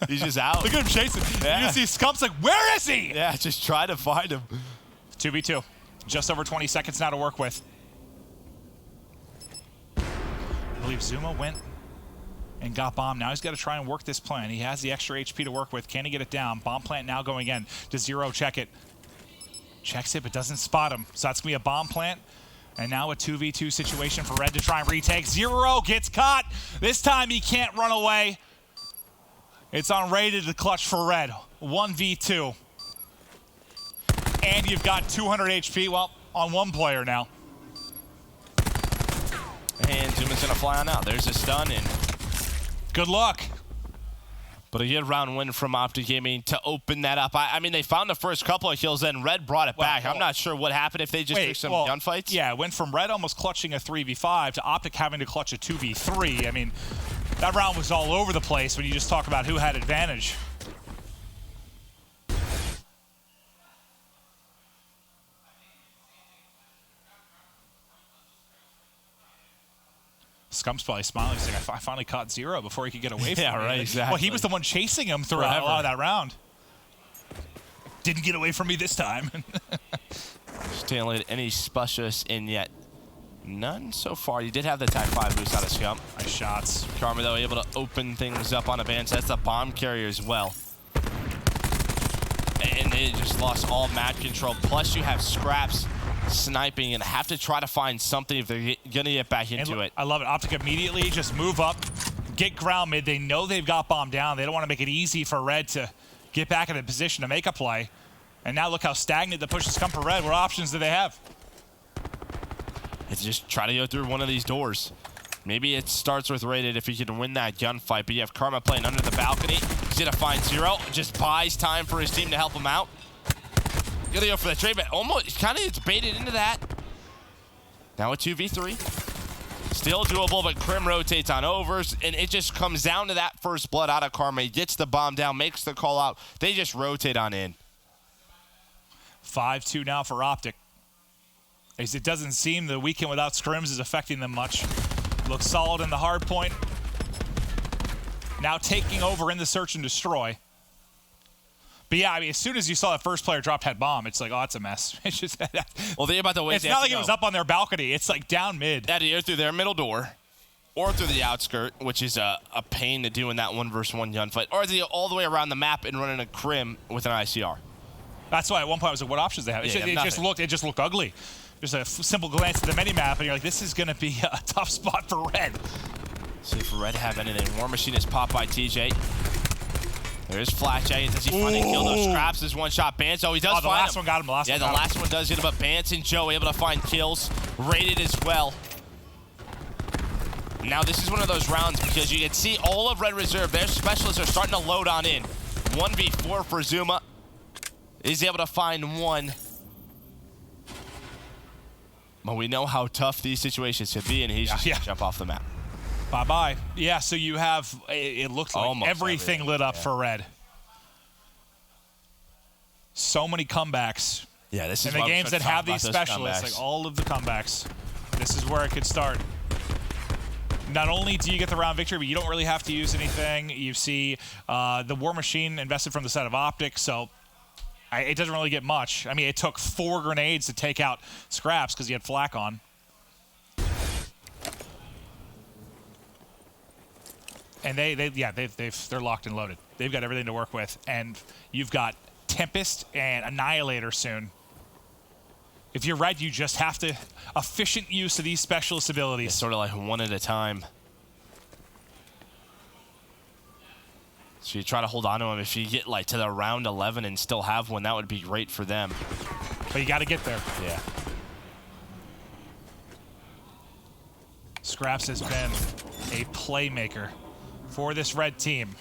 He's just out. Look at him chasing. Yeah. You can see Scump's like, where is he? Yeah, just try to find him. 2v2. Just over 20 seconds now to work with. I believe Zuma went and got Bomb. Now he's got to try and work this plan. He has the extra HP to work with. Can he get it down? Bomb plant now going in. Does Zero check it? Checks it, but doesn't spot him. So that's going to be a bomb plant. And now a 2v2 situation for Red to try and retake. Zero gets caught. This time he can't run away. It's on Rated to clutch for Red. 1v2. And you've got 200 HP, well, on one player now. And Zuma's going to fly on out. There's a stun, and Good luck. But a good round win from OpTic Gaming to open that up. I mean, they found the first couple of kills, then Red brought it back. I'm not sure what happened if they just took some gunfights. Yeah, it went from Red almost clutching a 3v5 to OpTic having to clutch a 2v3. I mean, that round was all over the place when you just talk about who had advantage. Scump's probably smiling. He's like, I finally caught Zero before he could get away from me. Yeah, right, exactly. Well, he was the one chasing him throughout a lot of that round. Didn't get away from me this time. Still let any specialists in yet. None so far. You did have the Tag 5 boost out of Scump. Nice shots. Karma, though, able to open things up on a band. That's the bomb carrier as well. And they just lost all map control. Plus, you have Scraps sniping and have to try to find something if they're going to get back into it. I love it. OpTic immediately just move up, get ground mid. They know they've got bomb down. They don't want to make it easy for Red to get back in a position to make a play. And now look how stagnant the push has come for Red. What options do they have? It's just try to go through one of these doors. Maybe it starts with Rated if he can win that gunfight, but you have Karma playing under the balcony. He's going to find Zero. Just buys time for his team to help him out. Gonna go for the trade, but almost kind of baited into that. Now a 2v3. Still doable, but Krim rotates on overs, and it just comes down to that first blood out of Karma. He gets the bomb down, makes the call out. They just rotate on in. 5-2 now for OpTic. As it doesn't seem the weekend without scrims is affecting them much. Looks solid in the hard point. Now taking over in the search and destroy. But yeah, I mean, as soon as you saw that first player dropped head bomb, it's like, oh, it's a mess. It's just well, think about the way it's not like it was up on their balcony. It's like down mid. They had to go through their middle door, or through the outskirt, which is a pain to do in that 1v1 gunfight, or all the way around the map and running a Krim with an ICR. That's why at one point I was like, what options they have? It just looked ugly. Just a simple glance at the mini map, and you're like, this is going to be a tough spot for Red. See if Red have anything. War Machine is popped by TJ. There's Flash Jagged. Does he finally kill those Scraps? His one-shot Bance. Oh, he does find him. The last one got him. The last one does hit him, but Bance and Joe able to find kills. Rated as well. Now, this is one of those rounds because you can see all of Red Reserve. Their specialists are starting to load on in. 1v4 for Zuma. He's able to find one. But we know how tough these situations could be, and he's just going to jump off the map. Bye-bye. Yeah, so you have, it looks like almost everything lit up for Red. So many comebacks. Yeah, this is in the games that have these specialists, like all of the comebacks. This is where it could start. Not only do you get the round victory, but you don't really have to use anything. You see the War Machine invested from the side of OpTic, so it doesn't really get much. I mean, it took 4 grenades to take out Scraps because he had flak on. And they're locked and loaded. They've got everything to work with, and you've got Tempest and Annihilator soon. If you're Red, you just have to efficient use of these specialist abilities. It's sort of like one at a time. So you try to hold on to him. If you get like to the round 11 and still have one, that would be great for them. But you got to get there. Yeah. Scraps has been a playmaker for this Red team.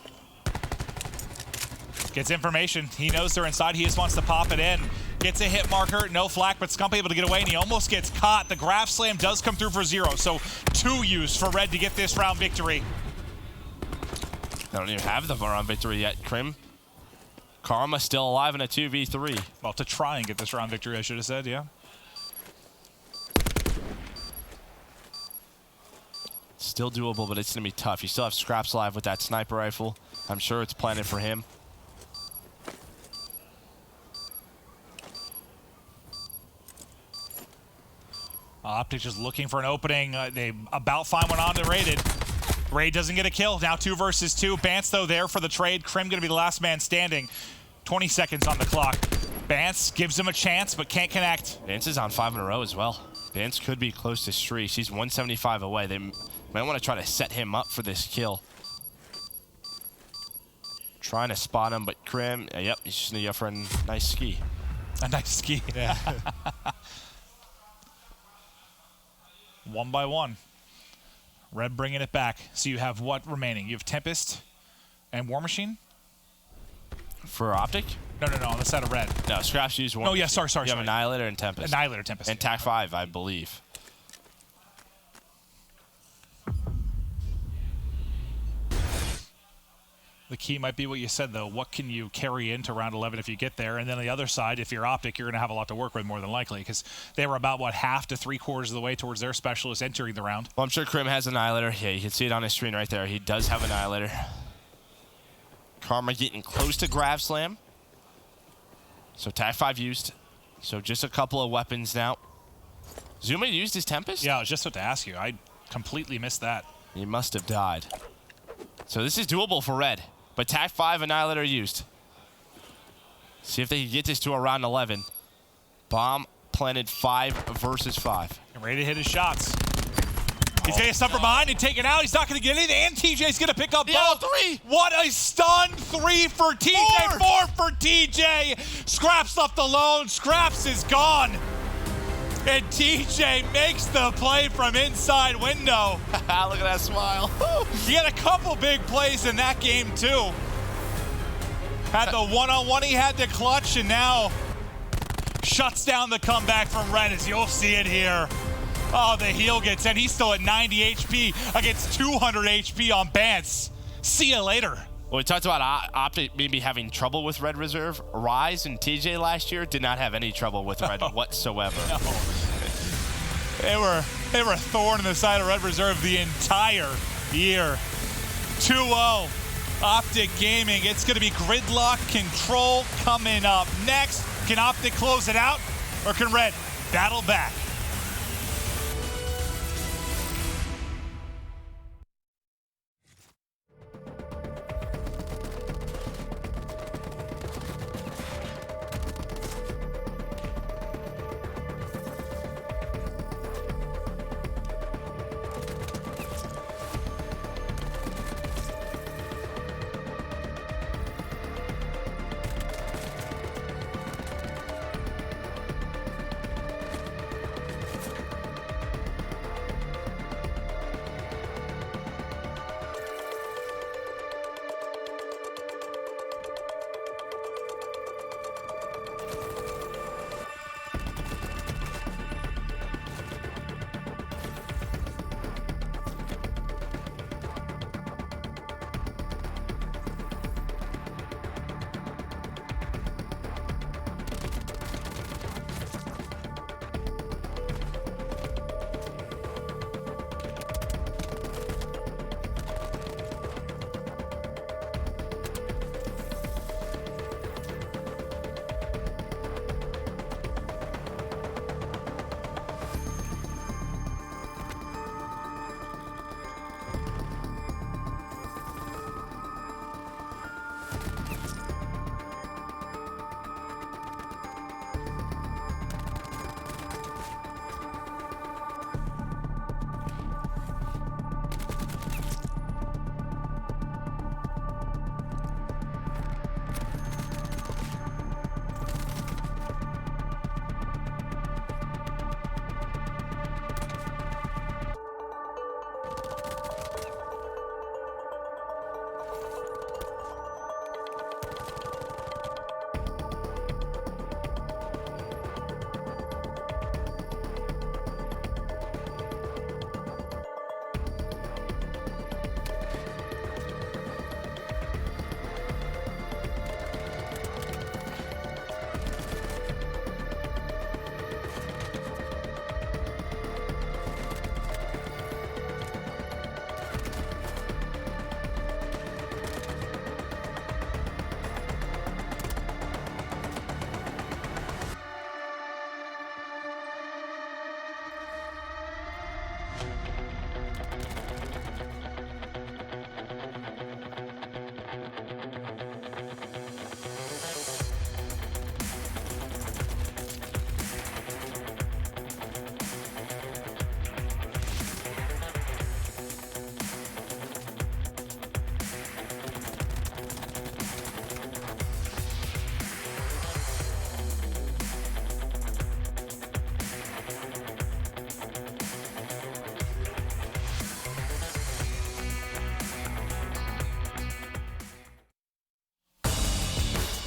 Gets information. He knows they're inside. He just wants to pop it in. Gets a hit marker. No flak, but Scump able to get away, and he almost gets caught. The graph slam does come through for Zero. So 2 use for Red to get this round victory. They don't even have the round victory yet. Krim. Karma still alive in a 2v3. Well, to try and get this round victory, I should have said, yeah. Still doable, but it's going to be tough. You still have Scraps alive with that sniper rifle. I'm sure it's planted for him. OpTic just looking for an opening. They about find one on to Rated. Raid doesn't get a kill. Now 2 versus 2. Bance, though, there for the trade. Krim going to be the last man standing. 20 seconds on the clock. Bance gives him a chance, but can't connect. Bance is on 5 in a row as well. Bance could be close to streaks. He's 175 away. They might want to try to set him up for this kill. Trying to spot him, but Krim, yep, he's just going to go for a nice ski. A nice ski. Yeah. 1 by 1. Red bringing it back. So you have what remaining? You have Tempest and War Machine? For OpTic? No, on the side of Red. No, Scraps used War Oh, yeah, Machine. sorry. You have Annihilator and Tempest. Annihilator, Tempest. And TAC 5, I believe. The key might be what you said, though. What can you carry into round 11 if you get there? And then on the other side, if you're OpTic, you're going to have a lot to work with more than likely because they were about, half to 3/4 of the way towards their specialist entering the round. Well, I'm sure Krim has Annihilator. Yeah, you can see it on his screen right there. He does have Annihilator. Karma getting close to Grav Slam. So TAC 5 used. So just a couple of weapons now. Zuma used his Tempest? Yeah, I was just about to ask you. I completely missed that. He must have died. So this is doable for Red. But TAC 5 Annihilator used. See if they can get this to around 11. Bomb planted 5 versus 5. And ready to hit his shots. He's going to get stuff from behind and take it out. He's not going to get anything. And TJ's going to pick up both. 3. What a stun. 3 for TJ. 4 for TJ. Scraps left alone. Scraps is gone. And TJ makes the play from inside window. Look at that smile. He had a couple big plays in that game, too. Had the one-on-one, he had the clutch, and now shuts down the comeback from Red, as you'll see it here. Oh, the heel gets in. He's still at 90 HP against 200 HP on Bance. See you later. Well, we talked about OpTic maybe having trouble with Red Reserve. Rise and TJ last year did not have any trouble with Red whatsoever. No. They were a thorn in the side of Red Reserve the entire year. 2-0, OpTic Gaming. It's going to be Gridlock Control coming up next. Can OpTic close it out, or can Red battle back?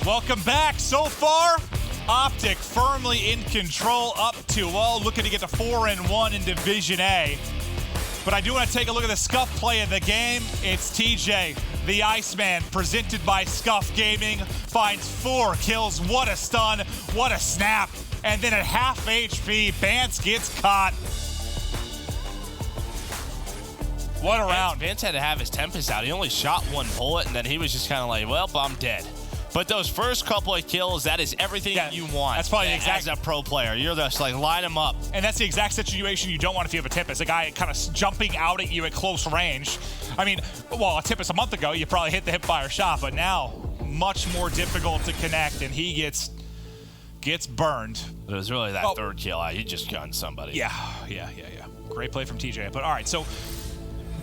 Welcome back. So far, OpTic firmly in control, up 2-0, looking to get to 4-1 in Division A. But I do want to take a look at the Scuff play of the game. It's TJ, the Iceman, presented by Scuff Gaming, finds 4 kills. What a stun, what a snap. And then at half HP, Bance gets caught. What a round. Bance had to have his Tempest out. He only shot 1 bullet, and then he was just kind of like, well, I'm dead. But those first couple of kills, that is everything you want. That's probably the exact, as a pro player. You're just like, line them up. And that's the exact situation you don't want if you have a Tempest. A guy kind of jumping out at you at close range. I mean, well, a Tempest a month ago, you probably hit the hipfire shot, but now much more difficult to connect, and he gets burned. It was really that third kill. He just gunned somebody. Yeah. Great play from TJ. But all right, so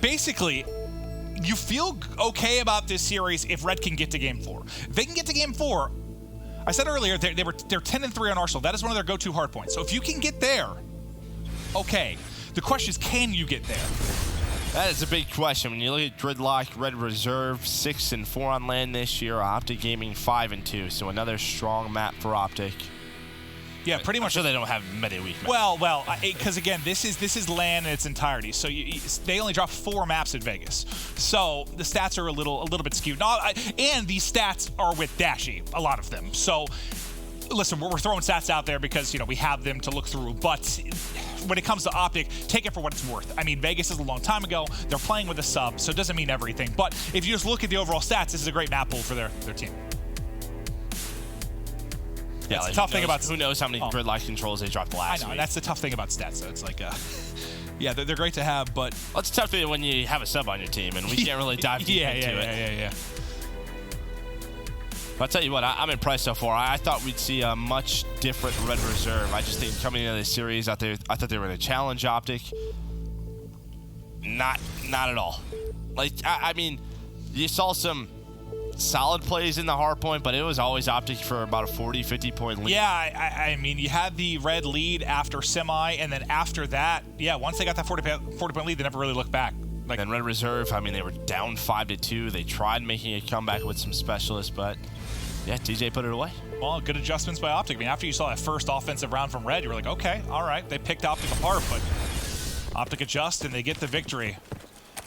basically, you feel okay about this series if Red can get to Game 4. If they can get to Game 4, I said earlier they're 10-3 on Arsenal. That is one of their go-to hard points. So if you can get there, okay. The question is, can you get there? That is a big question. When you look at Gridlock, Red Reserve, 6-4 on land this year. OpTic Gaming 5-2. So another strong map for OpTic. Yeah, pretty much. I'm sure they don't have many weak maps. Well, because again, this is LAN in its entirety. So they only dropped 4 maps in Vegas. So the stats are a little bit skewed. And these stats are with Dashy, a lot of them. So listen, we're throwing stats out there because we have them to look through. But when it comes to OpTic, take it for what it's worth. I mean, Vegas is a long time ago. They're playing with a sub, so it doesn't mean everything. But if you just look at the overall stats, this is a great map pool for their team. Yeah, that's the tough thing about who knows how many Gridlock controls they dropped last week. I know, that's the tough thing about stats. So it's like, yeah, they're great to have, but well, it's tough when you have a sub on your team, and we can't really dive deep into it. Yeah. But I'll tell you what, I'm impressed so far. I thought we'd see a much different Red Reserve. I just think coming into this series, I thought they were going to challenge OpTic. Not at all. Like, I mean, you saw some solid plays in the hard point, but it was always OpTic for about a 40-50 point lead. Yeah, I mean, you had the Red lead after semi, and then after that, yeah, once they got that 40 point lead, they never really looked back. Like, then Red Reserve, I mean, they were down 5-2. They tried making a comeback with some specialists, but yeah, TJ put it away. Well, good adjustments by OpTic. I mean, after you saw that first offensive round from Red, you were like, okay, all right, they picked OpTic apart, but OpTic adjusts and they get the victory.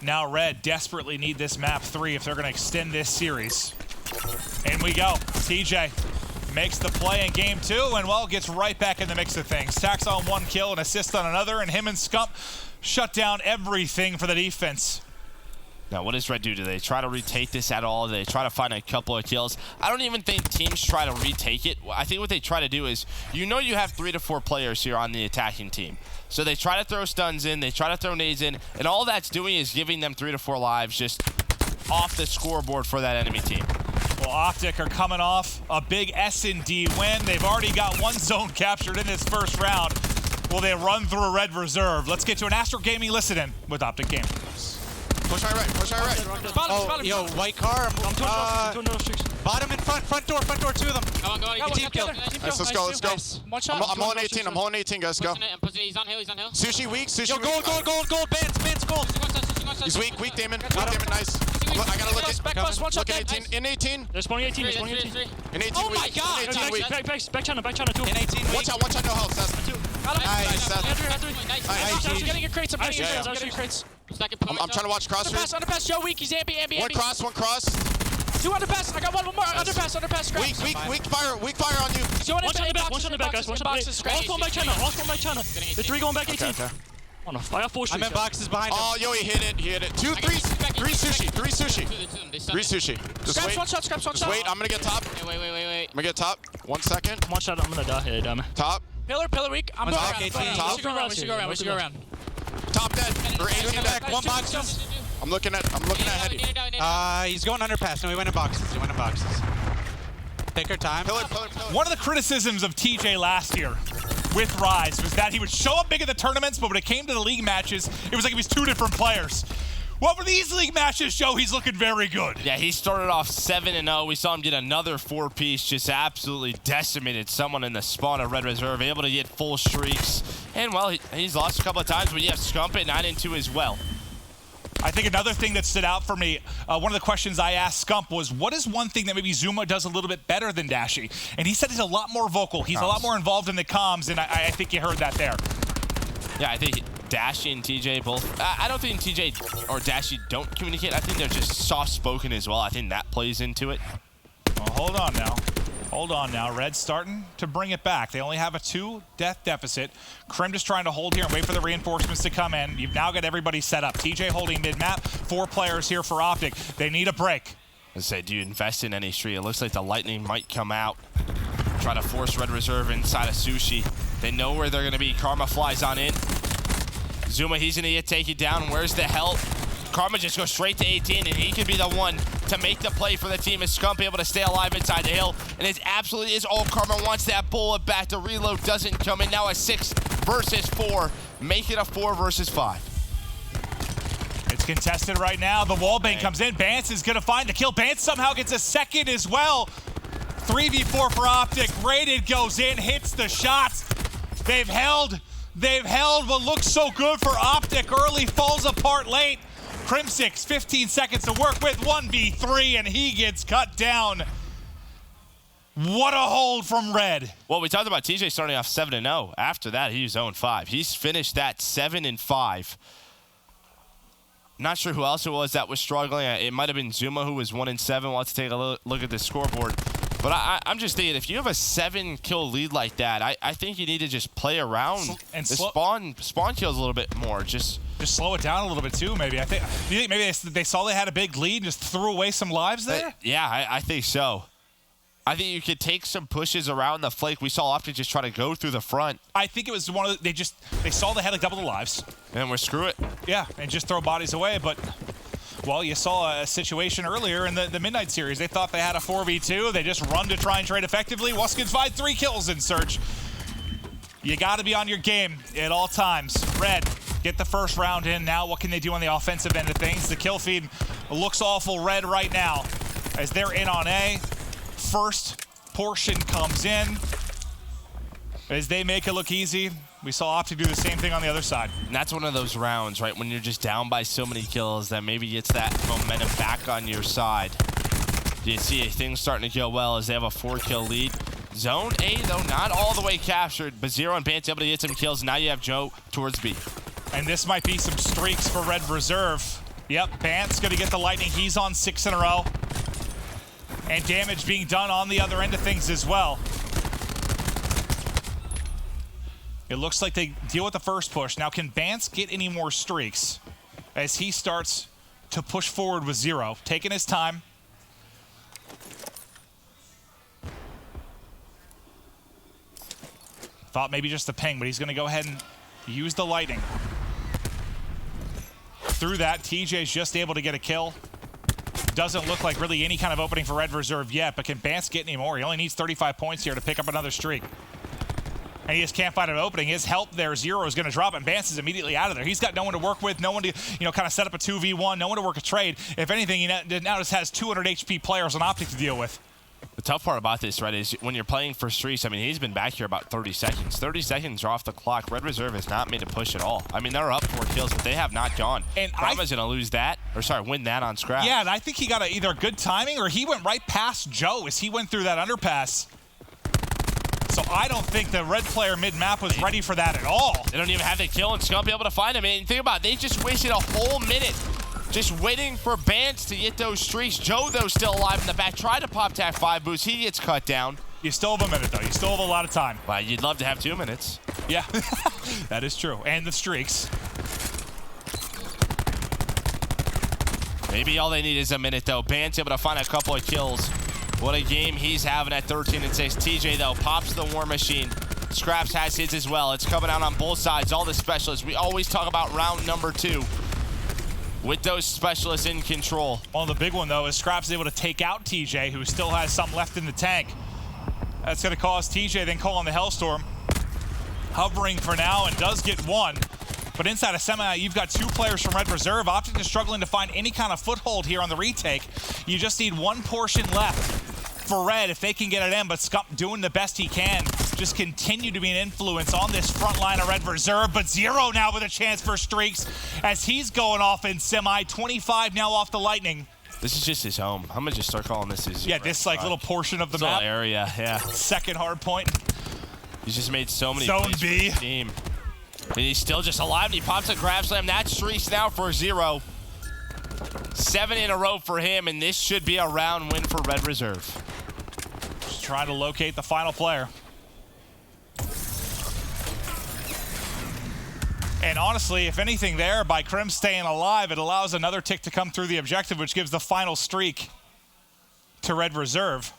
Now Red desperately need this map 3 if they're going to extend this series. In we go. TJ makes the play in game 2 and, well, gets right back in the mix of things. Tacks on 1 kill, an assist on another, and him and Scump shut down everything for the defense. Now, what does Red do? Do they try to retake this at all? Do they try to find a couple of kills? I don't even think teams try to retake it. I think what they try to do is, you have 3 to 4 players here on the attacking team. So they try to throw stuns in, they try to throw nades in, and all that's doing is giving them 3 to 4 lives just off the scoreboard for that enemy team. Well, OpTic are coming off a big S&D win. They've already got 1 zone captured in this first round. Will they run through a Red Reserve? Let's get to an Astro Gaming listen-in with OpTic Gaming. Push high right. Oh, yo, white car. I'm bottom in front door, 2 of them. Go on, team kill. Nice, let's go. One shot. I'm holding 18, guys, go. He's on hill. Sushi weak, Yo, gold, Bance, gold. He's weak, Damon, nice. I gotta look at, Back one shot, 18, in 18. There's 18. In 18 Oh weak. my God. In 18 weak. Back channel, 2. In 18 weak. Watch out, no health, Seth. Nice, Seth. I'm getting your crates, I'm trying to watch crossers. Underpass, Joe weak, he's ambi. One cross. 2 underpass, I got one more. Underpass, scratch. Weak fire on you. One shot in the back, guys. All going back channel. The 3 going back 18. Okay. Oh no, I got 4 streaks. I'm in boxes behind him. Oh, yo, he hit it. 2, 3 sushi. Just wait. Scraps one shot. Wait, I'm gonna get top. Wait. I'm gonna get top. 1 second. One shot, I'm gonna die. Yeah, damn it. Top. Pillar weak. I'm going top, around. 18. Top. We should go around. Top dead. Or 18 dead. One box. I'm looking at Heady. He's going underpass. No, he went in boxes. Take our time. Pillar. One of the criticisms of TJ last year with Rise was that he would show up big at the tournaments, but when it came to the league matches, it was like he was 2 different players. Well, for these league matches, Joe, he's looking very good. Yeah, he started off 7-0. We saw him get another 4-piece, just absolutely decimated someone in the spawn of Red Reserve, able to get full streaks. And, well, he's lost a couple of times, but you have Scump at 9-2 as well. I think another thing that stood out for me, one of the questions I asked Scump was, what is one thing that maybe Zuma does a little bit better than Dashy? And he said he's a lot more vocal. He's a lot more involved in the comms, and I think you heard that there. Yeah, I think Dashy and TJ both. I don't think TJ or Dashy don't communicate. I think they're just soft-spoken as well. I think that plays into it. Well, hold on now. Hold on now. Red's starting to bring it back. They only have a 2-death deficit. Krim just trying to hold here and wait for the reinforcements to come in. You've now got everybody set up. TJ holding mid-map. 4 players here for OpTic. They need a break. I say, do you invest in any street? It looks like the Lightning might come out. Try to force Red Reserve inside of Sushi. They know where they're going to be. Karma flies on in. Zuma, he's going to get taken down. Where's the help? Karma just goes straight to 18, and he could be the one to make the play for the team. Is Scump able to stay alive inside the hill? And it absolutely is all Karma wants. That bullet back. The reload doesn't come in. Now a 6 versus 4. Make it a 4 versus 5. It's contested right now. The wallbang comes in. Bance is going to find the kill. Bance somehow gets a second as well. 3v4 for OpTic. Rated goes in, hits the shots. They've held what looks so good for OpTic. Early falls apart late. Crimsix, 15 seconds to work with, 1v3, and he gets cut down. What a hold from Red. Well, we talked about TJ starting off 7-0. After that, he was 0-5. He's finished that 7-5. Not sure who else it was that was struggling. It might have been Zuma, who was 1-7. We'll have to take a look at the scoreboard. But I'm just thinking, if you have a 7-kill lead like that, I think you need to just play around and the spawn kills a little bit more. Just slow it down a little bit too, maybe. Do you think maybe they saw they had a big lead and just threw away some lives there? Yeah, I think so. I think you could take some pushes around the flank. We saw OpTic just try to go through the front. I think it was one of the, they saw they had like double the lives. And we're screw it. Yeah, and just throw bodies away. But, well, you saw a situation earlier in the Midnight Series. They thought they had a 4v2. They just run to try and trade effectively. Wuskins find 3 kills in Search. You got to be on your game at all times. Red, get the first round in. Now what can they do on the offensive end of things? The kill feed looks awful Red right now as they're in on A. First portion comes in. As they make it look easy, we saw OpTic do the same thing on the other side. And that's one of those rounds, right, when you're just down by so many kills that maybe it's that momentum back on your side. You see things starting to go well as they have a 4-kill lead. Zone A, though, not all the way captured, but Zero and Bance able to get some kills. Now you have Joe towards B. And this might be some streaks for Red Reserve. Yep, Bance going to get the Lightning. He's on 6 in a row. And damage being done on the other end of things as well. It looks like they deal with the first push. Now, can Bance get any more streaks as he starts to push forward with Zero, taking his time? Thought maybe just the ping, but he's going to go ahead and use the Lightning. Through that, TJ's just able to get a kill. Doesn't look like really any kind of opening for Red Reserve yet, but can Bance get any more? He only needs 35 points here to pick up another streak. And he just can't find an opening. His help there, Zero, is going to drop, and Bance is immediately out of there. He's got no one to work with, no one to, kind of set up a 2v1, no one to work a trade. If anything, he now just has 200 HP players on OpTic to deal with. The tough part about this, right, is when you're playing for streaks, I mean, he's been back here about 30 seconds. 30 seconds are off the clock. Red Reserve has not made a push at all. I mean, they're up 4 kills, but they have not gone. And Karma's going to lose that, win that on scrap. Yeah, and I think he got either good timing or he went right past Joe as he went through that underpass. So I don't think the Red player mid-map was ready for that at all. They don't even have the kill, and Scump be able to find him. And think about it, they just wasted a whole minute just waiting for Bance to get those streaks. Joe, though, still alive in the back. Tried to pop tack 5 boost. He gets cut down. You still have a minute, though. You still have a lot of time. Well, you'd love to have 2 minutes. Yeah, that is true. And the streaks. Maybe all they need is a minute, though. Bance able to find a couple of kills. What a game he's having at 13-6. TJ, though, pops the War Machine. Scraps has his as well. It's coming out on both sides. All the specialists. We always talk about round number 2. With those specialists in control. Well, the big one, though, is Scraps able to take out TJ, who still has some left in the tank. That's going to cause TJ then call on the Hellstorm. Hovering for now and does get 1. But inside a semi, you've got 2 players from Red Reserve. OpTic is struggling to find any kind of foothold here on the retake. You just need 1 portion left. for Red if they can get it in, but Scump doing the best he can. Just continue to be an influence on this front line of Red Reserve, but Zero now with a chance for streaks as he's going off in semi. 25 now off the Lightning. This is just his home. I'm gonna just start calling this his this like little portion of the little map. area, yeah. Second hard point. He's just made so many Zone plays B. for his team. And he's still just alive, and he pops a grab slam. That streaks now for Zero. 7 in a row for him, and this should be a round win for Red Reserve. Just trying to locate the final player. And honestly, if anything there, by Krim staying alive, it allows another tick to come through the objective, which gives the final streak to Red Reserve.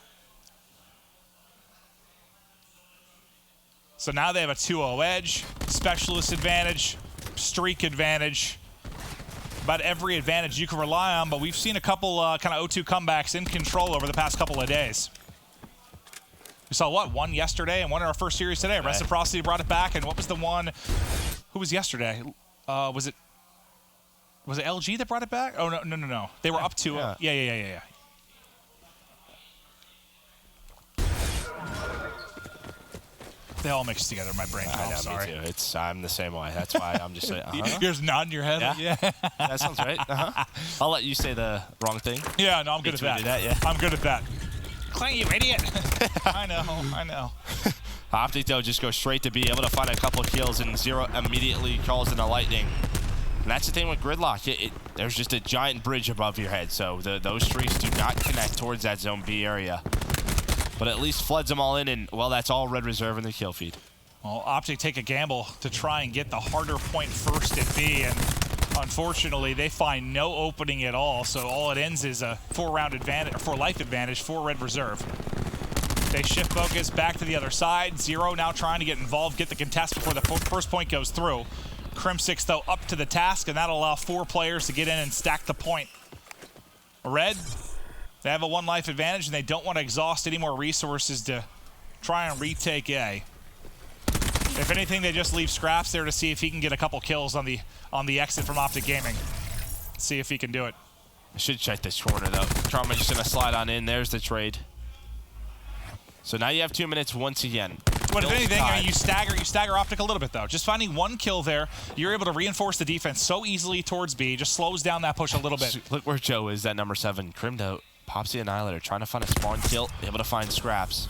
So now they have a 2-0 edge, specialist advantage, streak advantage, about every advantage you can rely on, but we've seen a couple kind of 0-2 comebacks in control over the past couple of days. We saw, what, one yesterday and one in our first series today. Right. Reciprocity brought it back, and what was the one, who was yesterday? Was it LG that brought it back? Oh, no. They were up to it. Yeah. They all mix together in my brain. I know, sorry. me too. I'm the same way. That's why I'm just saying, You're just nodding your head. Yeah. That sounds right. I'll let you say the wrong thing. Yeah, no, I'm good at that. Yeah. I'm good at that. Clay, you idiot. I know. OpTic, though, just goes straight to be able to find a couple kills, and Zero immediately calls in a Lightning. And that's the thing with Gridlock. There's just a giant bridge above your head, so those streaks do not connect towards that Zone B area. But at least floods them all in, and, well, that's all Red Reserve in the kill feed. Well, OpTic take a gamble to try and get the harder point first at B, and unfortunately, they find no opening at all, so all it ends is a 4-round advantage, or 4-life advantage for Red Reserve. They shift focus back to the other side. Zero now trying to get involved, get the contest before the first point goes through. Crim6, though, up to the task, and that'll allow 4 players to get in and stack the point. Red, they have a 1-life advantage, and they don't want to exhaust any more resources to try and retake A. If anything, they just leave Scraps there to see if he can get a couple kills on the exit from OpTic Gaming. See if he can do it. I should check this corner, though. Trauma just going to slide on in. There's the trade. So now you have 2 minutes once again. But if anything, I mean, you stagger OpTic a little bit, though. Just finding 1 kill there, you're able to reinforce the defense so easily towards B. Just slows down that push a little bit. Look where Joe is, that number 7. Crimdo pops the Annihilator, trying to find a spawn kill, able to find Scraps.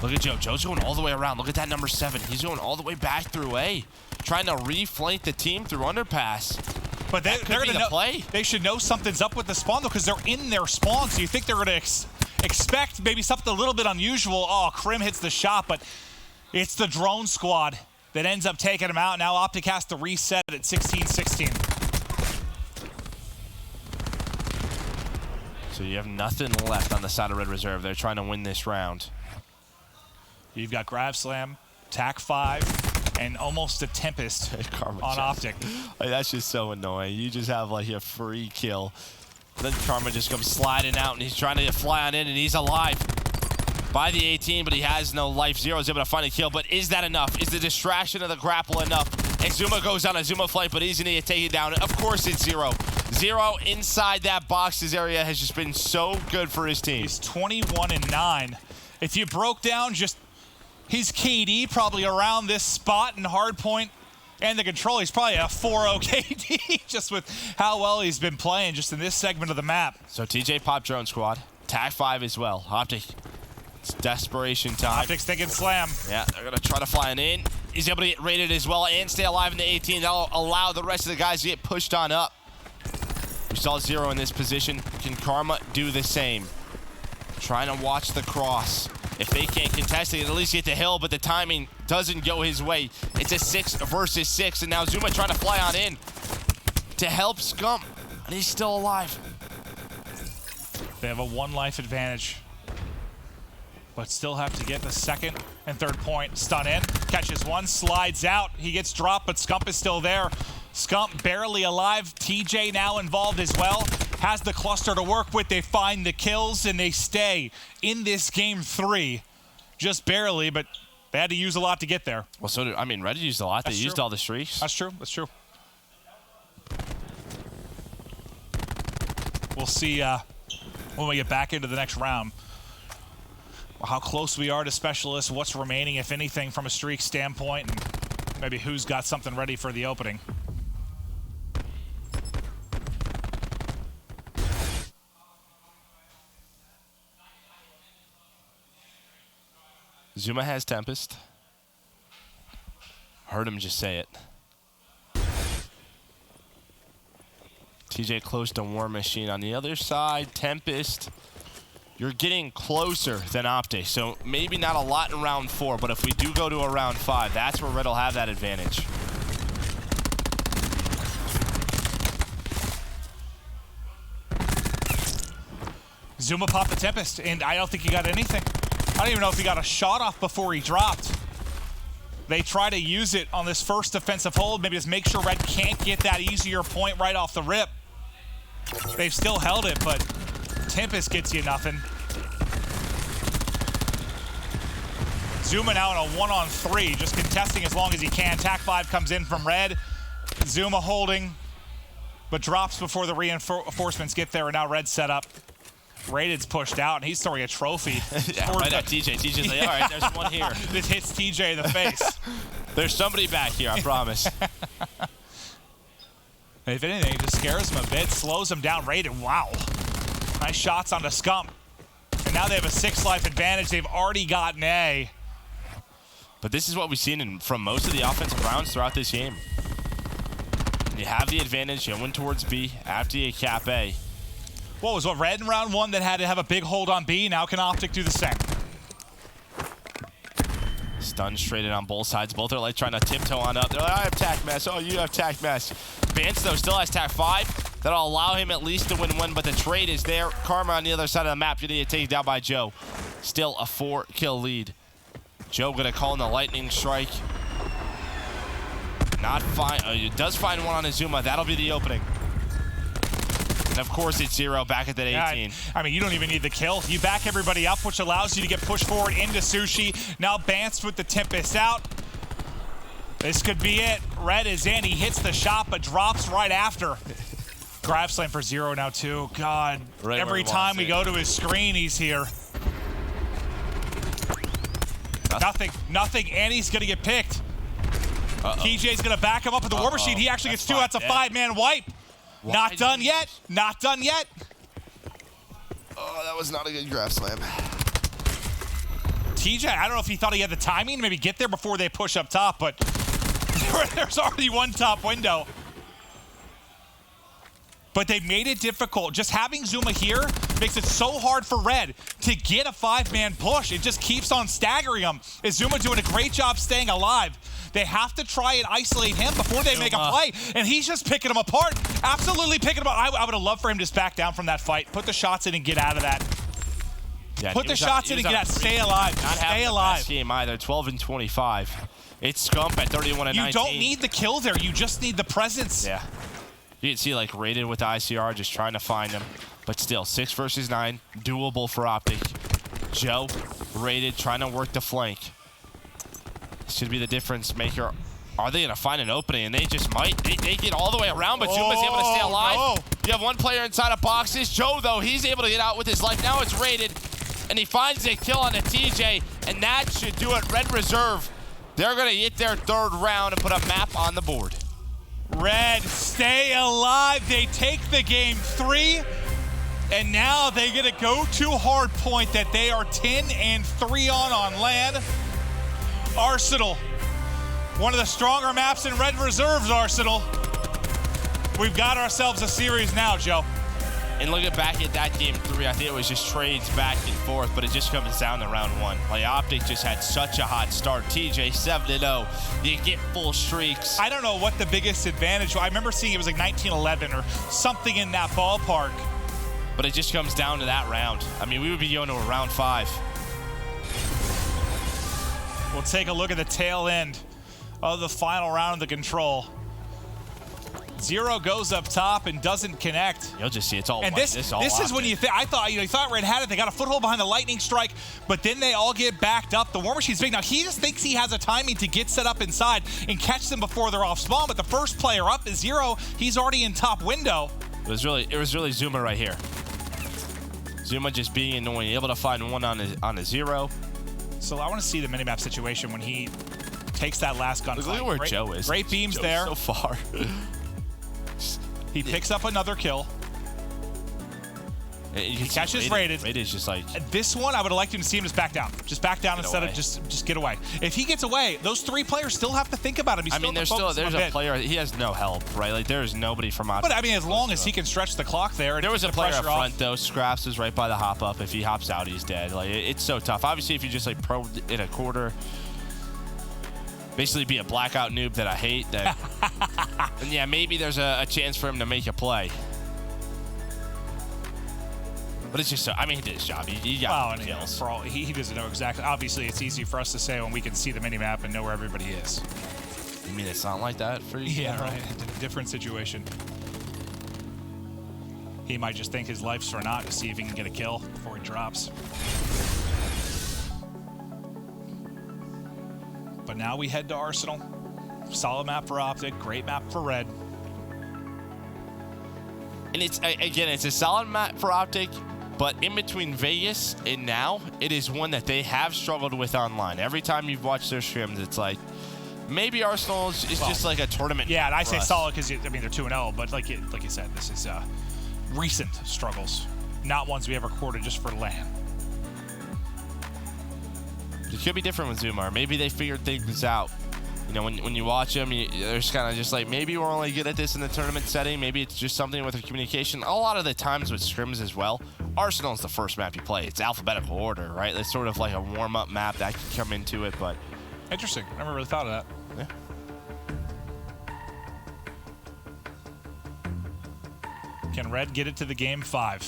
Look at Joe. Joe's going all the way around. Look at that number 7. He's going all the way back through A, trying to reflank the team through underpass. But they're going to play. They should know something's up with the spawn, though, because they're in their spawn. So you think they're going to expect maybe something a little bit unusual. Oh, Krim hits the shot, but it's the drone squad that ends up taking him out. Now OpTic has to reset at 16-16. So you have nothing left on the side of Red Reserve. They're trying to win this round. You've got Grab Slam, Tac 5, and almost a Tempest on OpTic. Like, that's just so annoying. You just have like a free kill. Then Karma just comes sliding out, and he's trying to fly on in, and he's alive by the 18, but he has no life. Zero is able to find a kill, but is that enough? Is the distraction of the grapple enough? And Zuma goes on a Zuma flight, but he's going to take it down. Of course it's Zero. Zero inside that boxes area has just been so good for his team. He's 21-9. If you broke down just his KD probably around this spot and hard point and the control, he's probably a 4-0 KD just with how well he's been playing just in this segment of the map. So TJ pop drone squad, Tac 5 as well. OpTic, it's desperation time. OpTic's thinking slam. Yeah, they're gonna try to fly in. He's able to get raided as well and stay alive in the 18. That'll allow the rest of the guys to get pushed on up. We saw Zero in this position. Can Karma do the same? Trying to watch the cross. If they can't contest, they can at least get the hill, but the timing doesn't go his way. It's a 6 versus 6, and now Zuma trying to fly on in to help Scump, and he's still alive. They have a 1-life advantage, but still have to get the second and third point. Stun in, catches one, slides out. He gets dropped, but Scump is still there. Scump barely alive. TJ now involved as well. Has the cluster to work with. They find the kills, and they stay in this game 3. Just barely, but they had to use a lot to get there. Well, so did, I mean, Red used a lot. They used all the streaks. That's true. That's true. We'll see when we get back into the next round. How close we are to Specialists, what's remaining, if anything, from a streak standpoint, and maybe who's got something ready for the opening. Zuma has Tempest. Heard him just say it. TJ close to War Machine on the other side. Tempest, you're getting closer than OpTic, so maybe not a lot in round 4, but if we do go to a round 5, that's where Red will have that advantage. Zuma popped the Tempest, and I don't think he got anything. I don't even know if he got a shot off before he dropped. They try to use it on this first defensive hold, maybe just make sure Red can't get that easier point right off the rip. They've still held it, but Tempest gets you nothing. Zuma now in a 1-on-3, just contesting as long as he can. Tac 5 comes in from Red. Zuma holding, but drops before the reinforcements get there, and now Red set up. Rated's pushed out, and he's throwing a trophy. Yeah, right at TJ. TJ's like, all right, there's one here. This hits TJ in the face. There's somebody back here, I promise. If anything, it just scares him a bit, slows him down. Rated, wow. Nice shots onto Scump. And now they have a 6-life advantage. They've already gotten A. But this is what we've seen from most of the offensive rounds throughout this game. You have the advantage, you win towards B after you cap A. What was Red in round 1 that had to have a big hold on B? Now can OpTic do the same? Stun straight in on both sides. Both are like trying to tiptoe on up. They're like, I have tac mess. Oh, you have tac mess. Vance, though, still has tac 5. That'll allow him at least to win one, but the trade is there. Karma on the other side of the map getting it taken down by Joe. Still a 4-kill lead. Joe gonna call in the lightning strike. Not fine. It does find one on Azuma. That'll be the opening. And of course, it's 0 back at that 18. Yeah, I mean, you don't even need the kill. You back everybody up, which allows you to get pushed forward into Sushi. Now Bance with the Tempest out. This could be it. Red is in. He hits the shot, but drops right after. Grab slam for 0 now, too. God, right every time we go to his screen, he's here. Nothing, and he's going to get picked. TJ's going to back him up with the War Machine. He actually gets 2. That's a 5-man wipe. Not done yet. Not done yet. Oh, that was not a good grab slam. TJ, I don't know if he thought he had the timing to maybe get there before they push up top, but there's already one top window. But they made it difficult. Just having Zuma here makes it so hard for Red to get a 5-man push. It just keeps on staggering them. Is Zuma doing a great job staying alive? They have to try and isolate him before they make a play, and he's just picking them apart. Absolutely picking them apart. I would have loved for him to just back down from that fight. Put the shots in and get out of that. Yeah, Put the shots in and get out. Stay alive. Stay alive. Best game either. 12-25. It's Scump at 31-19. You don't need the kill there. You just need the presence. Yeah. You can see like Rated with the ICR just trying to find him. But still, 6 versus 9. Doable for OpTic. Joe, Rated, trying to work the flank. Should be the difference maker. Are they going to find an opening? And they just might. They get all the way around, but Zuma's able to stay alive. No. You have one player inside of boxes. Joe, though, he's able to get out with his life. Now it's Rated, and he finds a kill on a TJ, and that should do it. Red Reserve, they're going to get their 3rd round and put a map on the board. Red, stay alive. They take the game 3, and now they get a go-to hard point that they are 10-3 on land. Arsenal, one of the stronger maps in Red Reserve's Arsenal. We've got ourselves a series now, Joe. And looking back at that game 3, I think it was just trades back and forth, but it just comes down to round 1. Like, OpTic just had such a hot start. TJ 7-0. You get full streaks. I don't know what the biggest advantage was. I remember seeing it was like 1911 or something in that ballpark. But it just comes down to that round. I mean, we would be going to a round 5. We'll take a look at the tail end of the final round of the control. 0 goes up top and doesn't connect. You'll just see it's all and white. this is when you think, I thought, you thought Red had it. They got a foothold behind the lightning strike, but then they all get backed up. The War Machine's big. Now, he just thinks he has a timing to get set up inside and catch them before they're off spawn, but the first player up is 0. He's already in top window. It was really Zuma right here. Zuma just being annoying, able to find one on a 0. So I want to see the minimap situation when he takes that last gunfight. Look at where Joe is. Great beams Joe's there. so far. He picks up another kill. He catches Rated. Rated is just like... This one, I would have liked him to see him just back down. Just back down instead of just get away. If he gets away, those 3 players still have to think about him. There's a player. He has no help, right? Like, there's nobody from OpTic. But, I mean, as long as he can stretch the clock there. There was a player up front, off. though. Scraps is right by the hop-up. If he hops out, he's dead. Like, it's so tough. Obviously, if you just, like, pro in a quarter, basically be a blackout noob that I hate, then, and yeah, maybe there's a chance for him to make a play. But it's just so, I mean, he did his job. He got kills. For all, he doesn't know exactly. Obviously, it's easy for us to say when we can see the minimap and know where everybody is. You mean it's not like that for you? Yeah, right. Different situation. He might just think his life's for naught to see if he can get a kill before he drops. But now we head to Arsenal. Solid map for OpTic, great map for Red. And it's, again, it's a solid map for OpTic, but in between Vegas and now, it is one that they have struggled with online. Every time you've watched their scrims, it's like, maybe Arsenal is just like a tournament. Yeah, and I say solid because, I mean, they're 2-0, but like you said, this is recent struggles, not ones we ever recorded just for LAN. It could be different with Zumar. Maybe they figured things out. You know, when you watch them, there's kind of just like, maybe we're only good at this in the tournament setting. Maybe it's just something with the communication. A lot of the times with scrims as well, Arsenal is the first map you play. It's alphabetical order, right? It's sort of like a warm-up map that can come into it, but... Interesting. I never really thought of that. Yeah. Can Red get it to the game 5?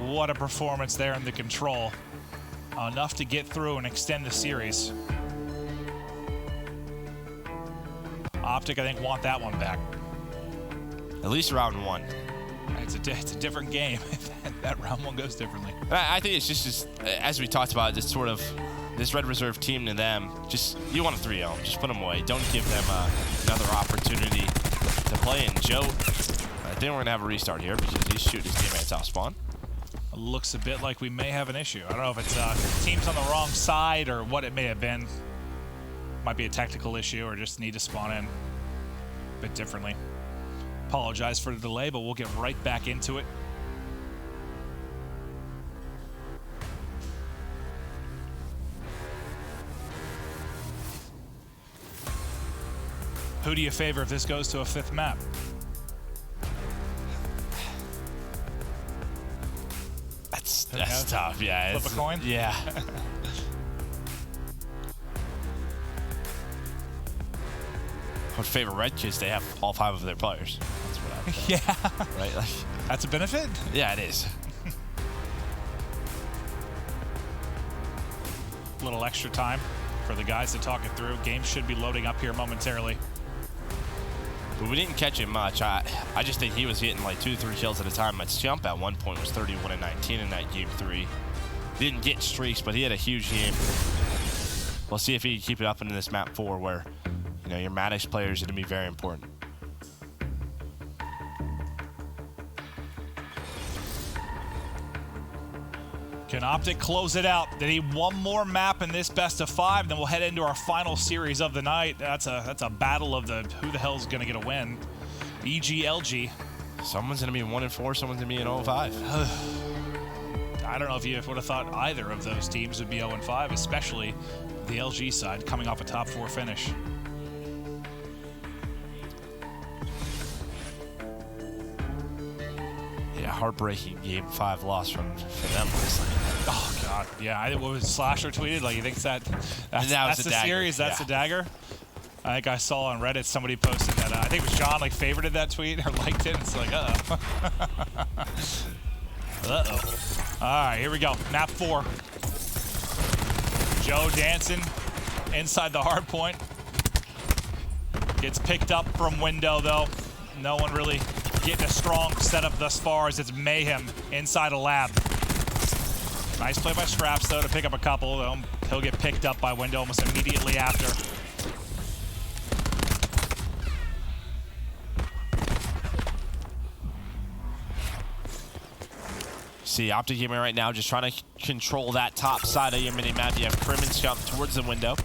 What a performance there in the control. Enough to get through and extend the series. OpTic, I think, want that one back. At least round 1. It's a different game. That round 1 goes differently. I think it's just as we talked about, this sort of this Red Reserve team to them. Just you want to 3-0 them. Just put them away. Don't give them another opportunity to play. And Joe, I think we're gonna have a restart here because he's shooting his teammates off spawn. Looks a bit like we may have an issue. I don't know if it's teams on the wrong side or what it may have been. Might be a technical issue or just need to spawn in a bit differently. Apologize for the delay, but we'll get right back into it. Who do you favor if this goes to a 5th map? That's tough, yeah. Flip a coin? Yeah. I would favor Red because they have all 5 of their players. That's what I would say. Yeah. Right? Like, that's a benefit? Yeah, it is. A little extra time for the guys to talk it through. Game should be loading up here momentarily. But we didn't catch him much. I just think he was hitting like 2-3 kills at a time. His jump at one point was 31-19 in that game 3. Didn't get streaks, but he had a huge game. We'll see if he can keep it up into this map 4 where, you know, your Maddox players are going to be very important. Can OpTic close it out? They need one more map in this best of 5, then we'll head into our final series of the night. That's a battle of the who the hell's gonna get a win. EGLG. Someone's gonna be 1-4, someone's gonna be 0-5. I don't know if you would have thought either of those teams would be 0-5, especially the LG side coming off a top 4 finish. Heartbreaking game 5 loss for them last night. Oh god, yeah. What was Slasher tweeted? Like, you think that's the series? That's the dagger. I think I saw on Reddit somebody posted that. I think it was John, like, favorited that tweet or liked it. It's like, uh-oh. All right, here we go. Map 4. Joe dancing inside the hard point. Gets picked up from window though. No one really getting a strong setup thus far as it's mayhem inside a lab. Nice play by Scraps, though, to pick up a couple. He'll get picked up by window almost immediately after. see. OpTic Gaming right now just trying to control that top side of your mini-map. You have Crim and Scump towards the window.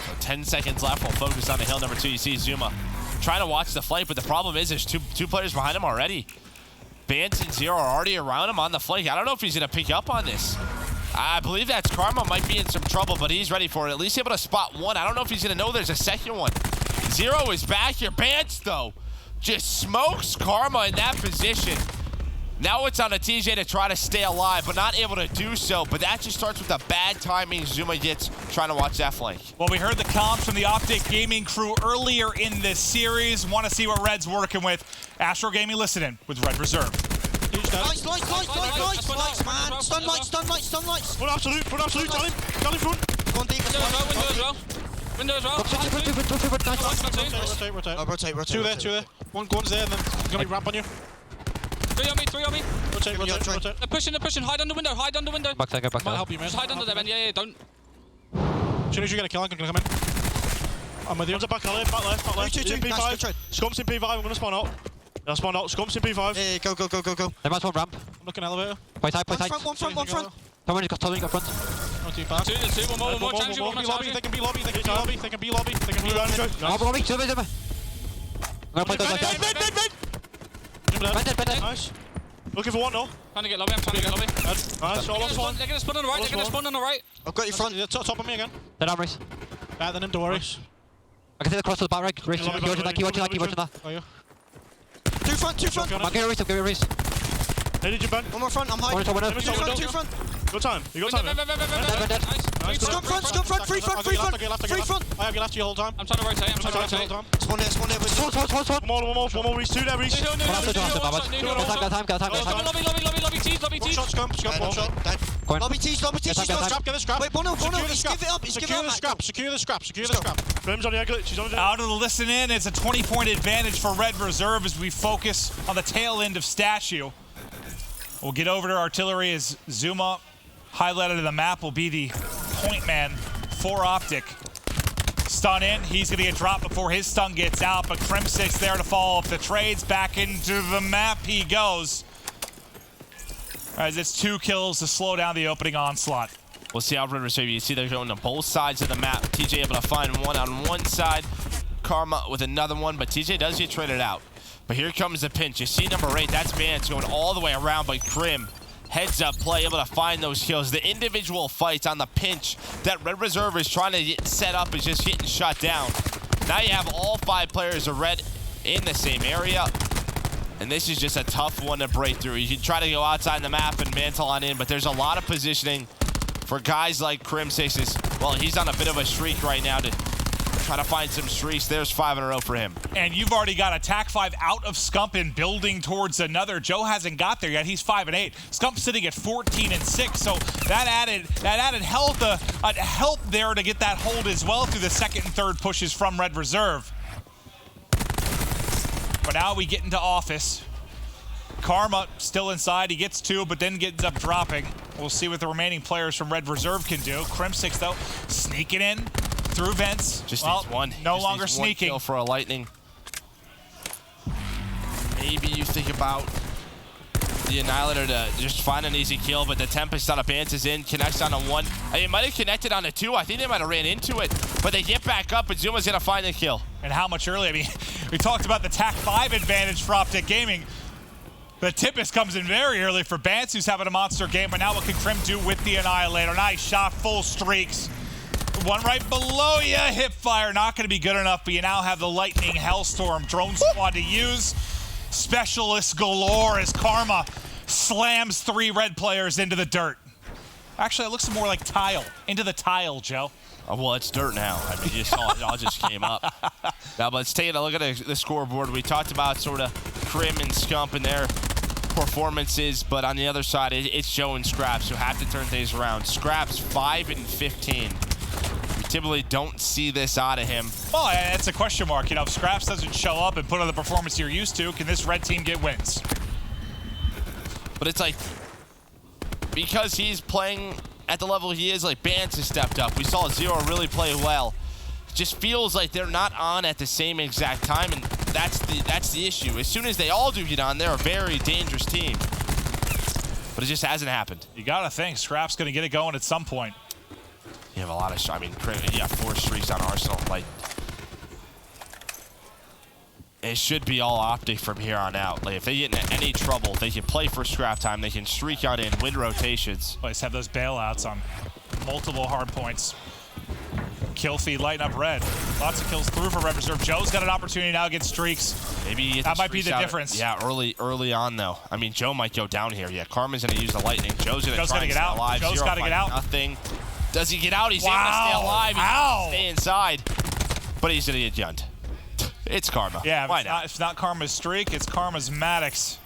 So 10 seconds left. We'll focus on the hill number 2. You see Zuma trying to watch the flank, but the problem is there's two players behind him already. Bance and Zero are already around him on the flank. I don't know if he's going to pick up on this. I believe that's Karma might be in some trouble, but he's ready for it. At least able to spot one. I don't know if he's going to know there's a second one. Zero is back here. Bance, though, just smokes Karma in that position. Now it's on a TJ to try to stay alive, but not able to do so. But that just starts with the bad timing Zuma gets trying to watch that flank. Well, we heard the comms from the OpTic Gaming crew earlier in this series. Want to see what Red's working with. Astro Gaming listening with Red Reserve. Lights, man. Stun lights. Put absolute, tell him front. Go on deep. Window as well. Rotate. Two there. One's there, and then there's going to be ramp on you. Three on me. Rotate. They're pushing. Hide under window. Back there. Might help you, man. Just hide under there, man. Yeah, don't. As soon as you get a kill, I'm going to come in. I'm with you. One's back left. Two. In P5. Scump's in P5. I'm going to spawn out. Yeah, spawn out. Scump's in P5. Yeah, go. They might one ramp. I'm looking elevator. Play tight. One front. Someone got front. Not too bad. Two. One more. Challenge you. They can be lobby. They can be lobby. Lobby. Zuma. I'm gonna play those like that. Bend. Nice. Looking for one, no? Trying to get lobby. Nice. All on spawn. They're gonna spawn on the right. I've got you front. Top of me again. Dead armories. Better than him, don't worry. I can see the cross to the back right. Keep watching that. Are you? Two front. I'm getting a race. Hey, did you Ben? One more front. I'm hiding. Two front. Good time. You got time. Dead. Scum front. Free front. I have you left you the whole time. I'm trying to rotate. Spawn there. One more. Reach. Two there. Reach. Got time. Lobby tees. Scum. Lobby tees. Get the scrap. Wait, Bono. He's give it up. Secure the scrap. Grim's on the exit. She's on the Out of the listen in, it's a 20-point advantage for Red Reserve as we focus on the tail end of Statue. We'll get over to artillery as Zuma, highlighted on the map, will be the point man for OpTic. Stun in, he's gonna get dropped before his stun gets out, but Crim6 there to follow up the trades. Back into the map he goes. As it's 2 kills to slow down the opening onslaught. We'll see how Red Reserve, you see they're going to both sides of the map. TJ able to find one on one side, Karma with another one, but TJ does get traded out. But here comes the pinch. You see number 8, that's Vance going all the way around, but Crim, heads up play, able to find those kills. The individual fights on the pinch that Red Reserve is trying to get set up is just getting shut down. Now you have all 5 players of Red in the same area. And this is just a tough one to break through. You can try to go outside the map and mantle on in, but there's a lot of positioning for guys like Crim6. Well, he's on a bit of a streak right now to try to find some streaks. There's 5 in a row for him. And you've already got Attack 5 out of Scump and building towards another. Joe hasn't got there yet. He's 5 and 8. Scump's sitting at 14 and 6. So that added help there to get that hold as well through the second and third pushes from Red Reserve. But now we get into office. Karma still inside. He gets 2, but then gets up dropping. We'll see what the remaining players from Red Reserve can do. Crim6, though, sneaking in through vents. Just needs one. No just longer needs sneaking. One kill for a lightning. Maybe you think about the Annihilator to just find an easy kill, but the Tempest on a Bance is in, connects on a 1. I mean, it might have connected on a 2. I think they might have ran into it, but they get back up, and Zuma's going to find the kill. And how much earlier? I mean, we talked about the TAC 5 advantage for OpTic Gaming. The Tempest comes in very early for Bance, who's having a monster game, but now what can Crim do with the Annihilator? Nice shot, full streaks. One right below you, hip fire, not going to be good enough, but you now have the Lightning Hellstorm drone squad to use. Specialists galore as Karma slams 3 red players into the dirt. Actually, it looks more like tile. Into the tile, Joe. Oh, well, it's dirt now. I mean, you saw it all just came up. Now, but let's take a look at the scoreboard. We talked about sort of Crim and Scump and their performances, but on the other side, it's Joe and Scraps who have to turn things around. Scraps 5 and 15. We typically don't see this out of him. Well, it's a question mark. You know, if Scraps doesn't show up and put on the performance you're used to, can this red team get wins? But it's like, because he's playing at the level he is, like Bance has stepped up. We saw Zero really play well. It just feels like they're not on at the same exact time, and that's the issue. As soon as they all do get on, they're a very dangerous team. but it just hasn't happened. You got to think Scrap's going to get it going at some point. You have a lot of, I mean, yeah, 4 streaks on Arsenal. Like, it should be all OpTic from here on out. Like, if they get in any trouble, they can play for scrap time. They can streak out in, win rotations. Let's have those bailouts on multiple hard points. Kill feed lighting up Red. Lots of kills through for Red Reserve. Joe's got an opportunity now against streaks. Maybe that might be the difference. Yeah, early on though. I mean, Joe might go down here. Yeah, Karma's gonna use the lightning. Joe's gonna try and stay alive. Joe's got to get out. Nothing. Does he get out? He's able to stay alive. He can stay inside, but he's gonna get junned. It's Karma. Yeah, why not? It's not Karma's streak. It's Karma's Maddox.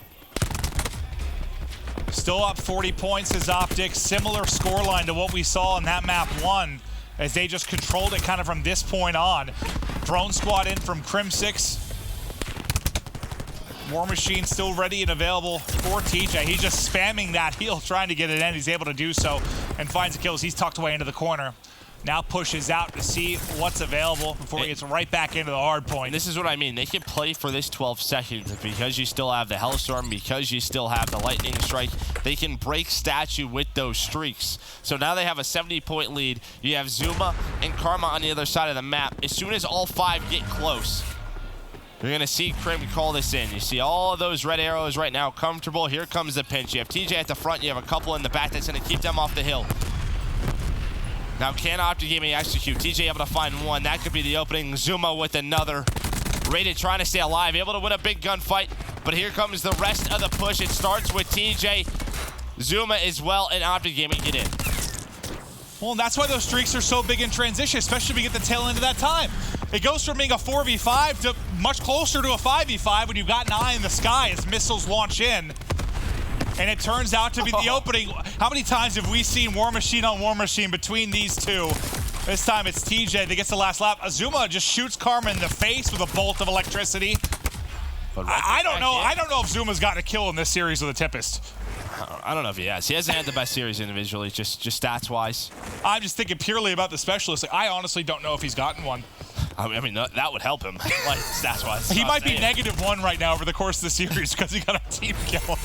Still up 40 points is OpTic. Similar scoreline to what we saw in that map 1, as they just controlled it kind of from this point on. Drone squad in from Crim6. War Machine still ready and available for TJ. He's just spamming that heal, trying to get it in. He's able to do so and finds the kills. He's tucked away into the corner. Now pushes out to see what's available before he gets right back into the hard point. And this is what I mean. They can play for this 12 seconds because you still have the Hellstorm, because you still have the Lightning Strike. They can break statue with those streaks. So now they have a 70-point lead. You have Zuma and Karma on the other side of the map. As soon as all 5 get close, you're going to see Crim call this in. You see all of those red arrows right now comfortable. Here comes the pinch. You have TJ at the front. You have a couple in the back that's going to keep them off the hill. Now, can OpTic Gaming execute? TJ able to find one. That could be the opening. Zuma with another. Rated trying to stay alive. Able to win a big gunfight. But here comes the rest of the push. It starts with TJ, Zuma as well, and OpTic Gaming get in. Well, and that's why those streaks are so big in transition, especially when we get the tail end of that time. It goes from being a 4v5 to much closer to a 5v5 when you've got an eye in the sky as missiles launch in. And it turns out to be the opening. How many times have we seen War Machine on War Machine between these two? This time it's TJ that gets the last lap. Azuma just shoots Karma in the face with a bolt of electricity. But I don't know if Zuma's gotten a kill in this series with a Tempest. I don't know if he has. He hasn't had the best series individually, just stats-wise. I'm just thinking purely about the specialist. I honestly don't know if he's gotten one. I mean, that would help him, like, stats-wise. He might be -1 right now over the course of the series because he got a team kill.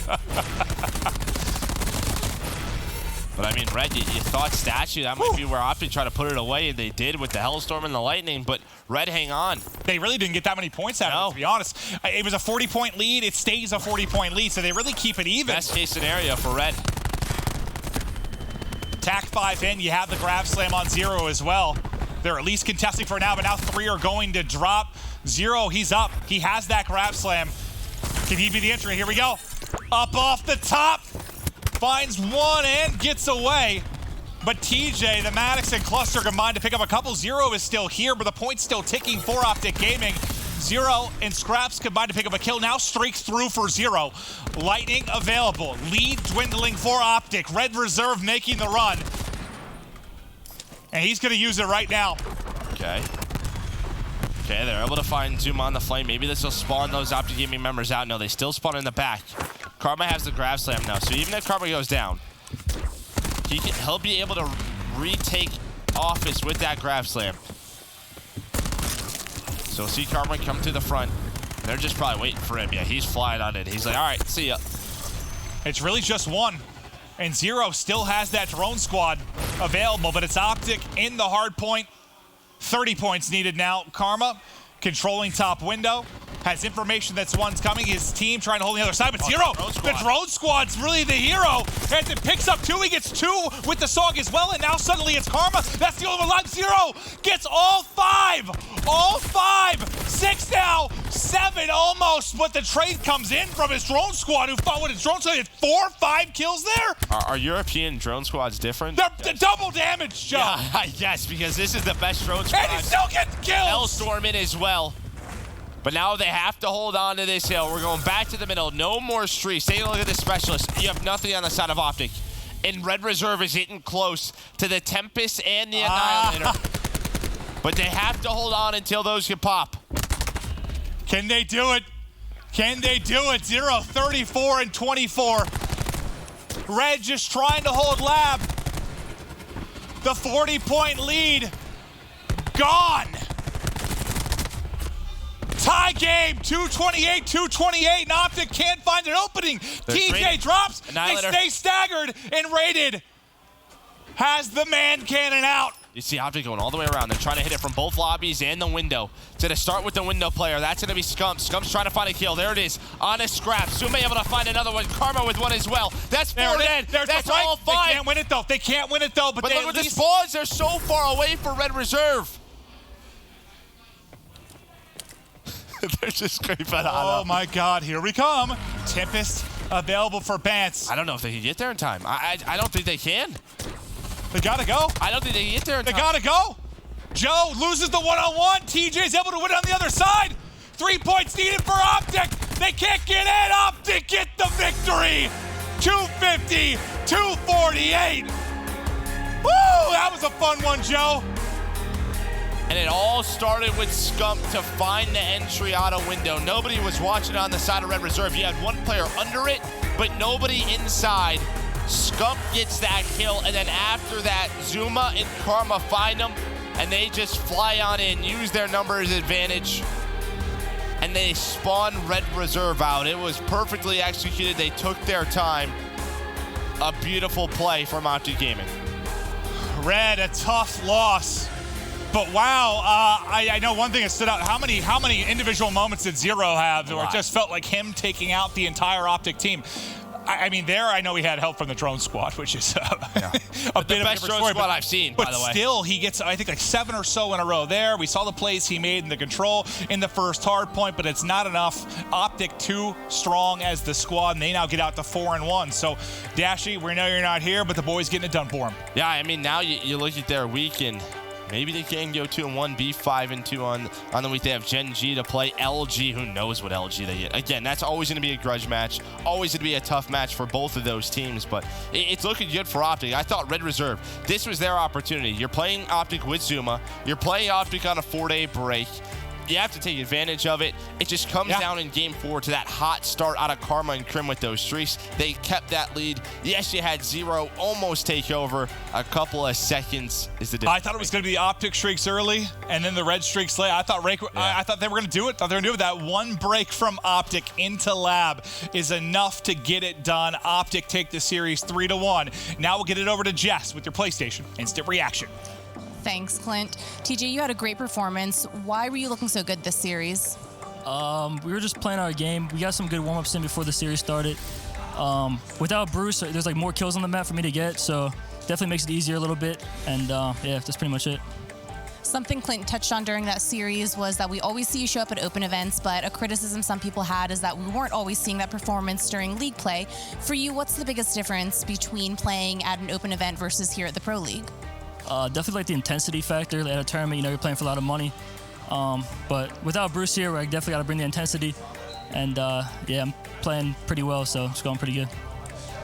But, I mean, Red, you thought statue, that might be where OpTic tried to put it away, and they did with the Hellstorm and the Lightning, but Red, hang on. They really didn't get that many points out of it, to be honest. It was a 40-point lead. It stays a 40-point lead, so they really keep it even. Best case scenario for Red. Tack 5 in. You have the grab slam on Zero as well. They're at least contesting for now, but now 3 are going to drop. Zero, he's up. He has that grab slam. Can he be the entry? Here we go. Up off the top. Finds one and gets away. But TJ, the Maddox and Cluster combined to pick up a couple. Zero is still here, but the point's still ticking for OpTic Gaming. Zero and Scraps combined to pick up a kill. Now streaks through for Zero. Lightning available. Lead dwindling for OpTic. Red Reserve making the run. And he's going to use it right now. Okay. Okay, they're able to find Zuma on the flame. Maybe this will spawn those OpTic Gaming members out. No, they still spawn in the back. Karma has the grab slam now, so even if Karma goes down, he'll be able to retake office with that grab slam. So we'll see Karma come to the front. They're just probably waiting for him. Yeah, he's flying on it. He's like, all right, see ya. It's really just one. And Zero still has that drone squad available, but it's OpTic in the hard point. 30 points needed now. Karma controlling top window. Has information that one's coming. His team trying to hold the other side, but Zero, the drone squad's really the hero. As it picks up 2, he gets 2 with the SOG as well, and now suddenly it's Karma. That's the only one left. Zero gets all 5. All 5. 6 now. 7 almost, but the trade comes in from his drone squad, who fought with his drone squad. He had 4 or 5 kills there. Are European drone squads different? They're double damage, Joe. Yeah, yes, because this is the best drone squad. And he still gets kills. Hellstorm in as well. But now they have to hold on to this hill. We're going back to the middle. No more streaks. Take a look at the specialist. You have nothing on the side of OpTic. And Red Reserve is hitting close to the Tempest and the Annihilator. But they have to hold on until those can pop. Can they do it? Can they do it? Zero, 34 and 24. Red just trying to hold Lab. The 40-point lead gone. Tie game, 228, and OpTic can't find an opening. TJ drops, they stay staggered, and Rated has the man cannon out. You see OpTic going all the way around. They're trying to hit it from both lobbies and the window. It's going to start with the window player. That's going to be Scump. Scump's trying to find a kill. There it is. On a scrap. Zuma able to find another one. Karma with one as well. That's 4 dead. That's all 5. They can't win it, though. They can't win it, though. But look at the spawns. They're so far away for Red Reserve. They're just scraping on. Oh, my God. Here we come. Tempest available for Bance. I don't know if they can get there in time. I don't think they can. They gotta go. I don't think they can get there in time. They gotta go. Joe loses the one-on-one. TJ's able to win on the other side. 3 points needed for OpTic. They can't get in. OpTic get the victory. 250, 248. Woo, that was a fun one, Joe. And it all started with Scump to find the entry out a window. Nobody was watching on the side of Red Reserve. You had one player under it, but nobody inside. Scump gets that kill, and then after that, Zuma and Karma find them, and they just fly on in, use their numbers advantage, and they spawn Red Reserve out. It was perfectly executed. They took their time. A beautiful play from OpTic Gaming. Red, a tough loss. But wow, I know one thing that stood out. How many individual moments did Zero have where it just felt like him taking out the entire OpTic team? I mean, there I know he had help from the drone squad, which is a bit of a best drone story, squad I've seen, by the way. But still, he gets, I think, like 7 or so in a row there. We saw the plays he made in the control in the first hard point, but it's not enough. OpTic too strong as the squad, and they now get out to 4-1. So, Dashy, we know you're not here, but the boys getting it done for him. Yeah, I mean, now you look at their week, and maybe they can go 2-1, be 5-2 on the week. They have Gen G to play. LG, who knows what LG they get. Again, that's always going to be a grudge match. Always going to be a tough match for both of those teams, but it's looking good for OpTic. I thought Red Reserve, this was their opportunity. You're playing OpTic with Zuma. You're playing OpTic on a 4-day break. You have to take advantage of it. It just comes down in game 4 to that hot start out of Karma and Krim with those streaks. They kept that lead. Yes, you had Zero almost take over. A couple of seconds is the difference. I thought it was going to be the OpTic streaks early and then the red streaks late. I thought they were going to do it. I thought they were going to do it. That one break from OpTic into Lab is enough to get it done. OpTic take the series 3-1. Now we'll get it over to Jess with your PlayStation Instant Reaction. Thanks, Clint. TJ, you had a great performance. Why were you looking so good this series? We were just playing our game. We got some good warm-ups in before the series started. Without Bruce, there's like more kills on the map for me to get, so definitely makes it easier a little bit. And yeah, that's pretty much it. Something Clint touched on during that series was that we always see you show up at open events, but a criticism some people had is that we weren't always seeing that performance during league play. For you, what's the biggest difference between playing at an open event versus here at the Pro League? Definitely like the intensity factor. At a tournament, you're playing for a lot of money. But without Bruce here, I definitely got to bring the intensity. And yeah, I'm playing pretty well, so it's going pretty good.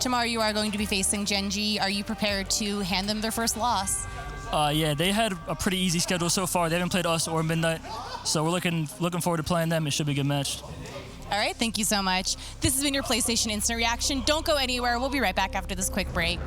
Tomorrow you are going to be facing Gen G. Are you prepared to hand them their first loss? Yeah, they had a pretty easy schedule so far. They haven't played us or Midnight, so we're looking forward to playing them. It should be a good match. All right, thank you so much. This has been your PlayStation Instant Reaction. Don't go anywhere. We'll be right back after this quick break.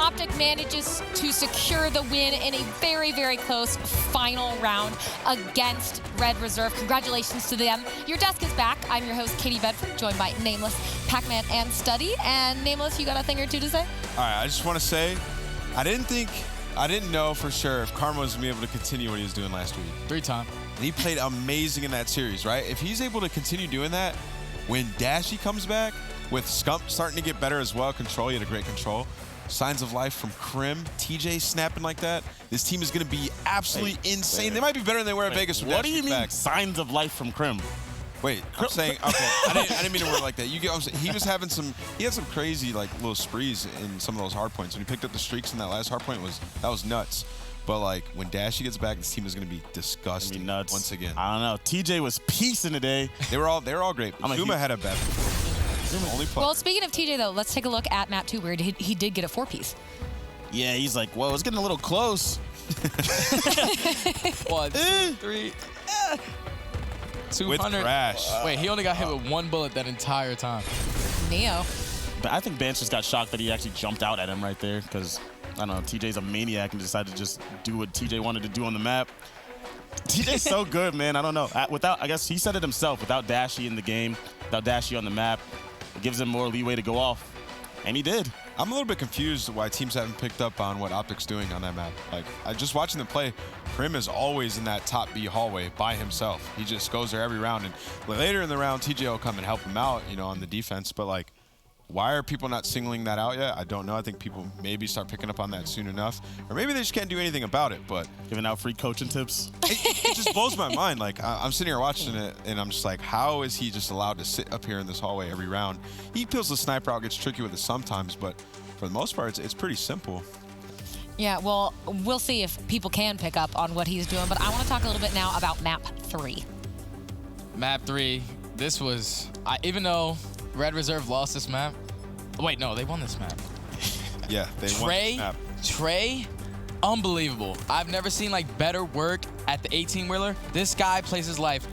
OpTic manages to secure the win in a very, very close final round against Red Reserve. Congratulations to them. Your desk is back. I'm your host, Katie Bedford, joined by Nameless, Pac-Man, and Study. And Nameless, you got a thing or two to say? All right, I just want to say, I didn't know for sure if Karma was going to be able to continue what he was doing last week. 3-time. And he played amazing in that series, right? If he's able to continue doing that, when Dashy comes back, with Scump starting to get better as well, control, he had a great control. Signs of life from Krim, TJ snapping like that. This team is going to be absolutely insane. They might be better than they were at Vegas. What do you mean, signs of life from Krim? Wait, I'm saying, okay, I didn't mean to word like that. You get what I'm saying? He had some crazy like little sprees in some of those hard points. When he picked up the streaks in that last hard point, that was nuts. But like when Dashy gets back, this team is going to be disgusting nuts. once again. I don't know. TJ was piecing today. They were all great. Zuma had a bad. Well, speaking of TJ, though, let's take a look at map 2, where he did get a 4-piece. Yeah, he's like, whoa, it's getting a little close. 1, 2, 3. 200. With Crash. Wait, he only got hit with 1 bullet that entire time. Neo. But I think Bance just got shocked that he actually jumped out at him right there because, I don't know, TJ's a maniac and decided to just do what TJ wanted to do on the map. TJ's so good, man. I don't know. I guess he said it himself, without Dashy in the game, without Dashy on the map, it gives him more leeway to go off. And he did. I'm a little bit confused why teams haven't picked up on what OpTic's doing on that map. Like, just watching them play, Krim is always in that top B hallway by himself. He just goes there every round. And later in the round, TJ will come and help him out, on the defense. But, like, why are people not singling that out yet? I don't know. I think people maybe start picking up on that soon enough. Or maybe they just can't do anything about it. But giving out free coaching tips. It just blows my mind. Like, I'm sitting here watching it, and I'm just like, how is he just allowed to sit up here in this hallway every round? He peels the sniper out, gets tricky with it sometimes, but for the most part, it's pretty simple. Yeah, well, we'll see if people can pick up on what he's doing. But I want to talk a little bit now about map 3. Map 3, this was, even though Red Reserve lost this map. Wait, no, they won this map. Yeah, they won this map. Trey, unbelievable. I've never seen like better work at the 18-wheeler. This guy plays his life.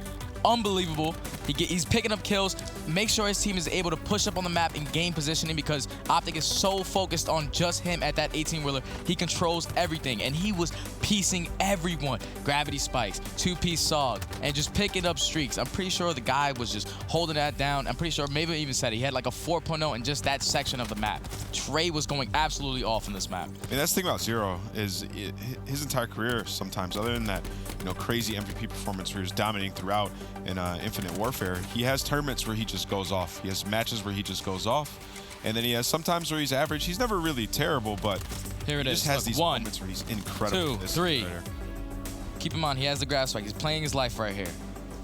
Unbelievable. He's picking up kills. Make sure his team is able to push up on the map and gain positioning because OpTic is so focused on just him at that 18-wheeler. He controls everything, and he was piecing everyone. Gravity spikes, 2-piece SOG, and just picking up streaks. I'm pretty sure the guy was just holding that down. I'm pretty sure maybe even said he had like a 4.0 in just that section of the map. Trey was going absolutely off in this map. And that's the thing about Zero is his entire career sometimes, other than that crazy MVP performance where he was dominating throughout in Infinite Warfare, he has tournaments where he just goes off. He has matches where he just goes off. And then he has sometimes where he's average. He's never really terrible, but here it he is. just has these 1, moments where he's incredible. 2, 3. Keep in mind, he has the grab spike. He's playing his life right here.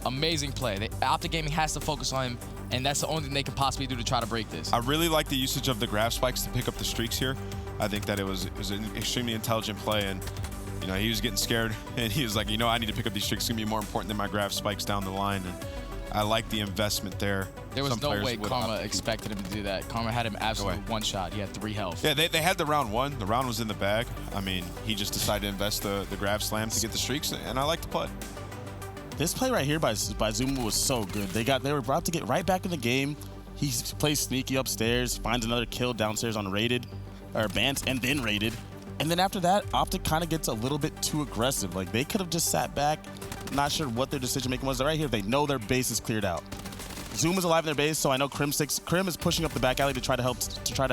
Amazing play. OpTic Gaming has to focus on him, and that's the only thing they can possibly do to try to break this. I really like the usage of the grab spikes to pick up the streaks here. I think that it was an extremely intelligent play, and he was getting scared, and he was like, I need to pick up these streaks. It's going to be more important than my grab spikes down the line, and I like the investment there. There was no way Karma expected him to do that. Karma had him absolutely one shot. He had 3 health. Yeah, they had the round 1. The round was in the bag. I mean, he just decided to invest the grab slam to get the streaks, and I like the play. This play right here by Zuma was so good. They were about to get right back in the game. He plays sneaky upstairs, finds another kill downstairs on rated, or Bance, and then rated. And then after that, OpTic kind of gets a little bit too aggressive. Like, they could have just sat back, not sure what their decision-making was. Right here, they know their base is cleared out. Zuma's alive in their base, so I know Krim is pushing up the back alley to try to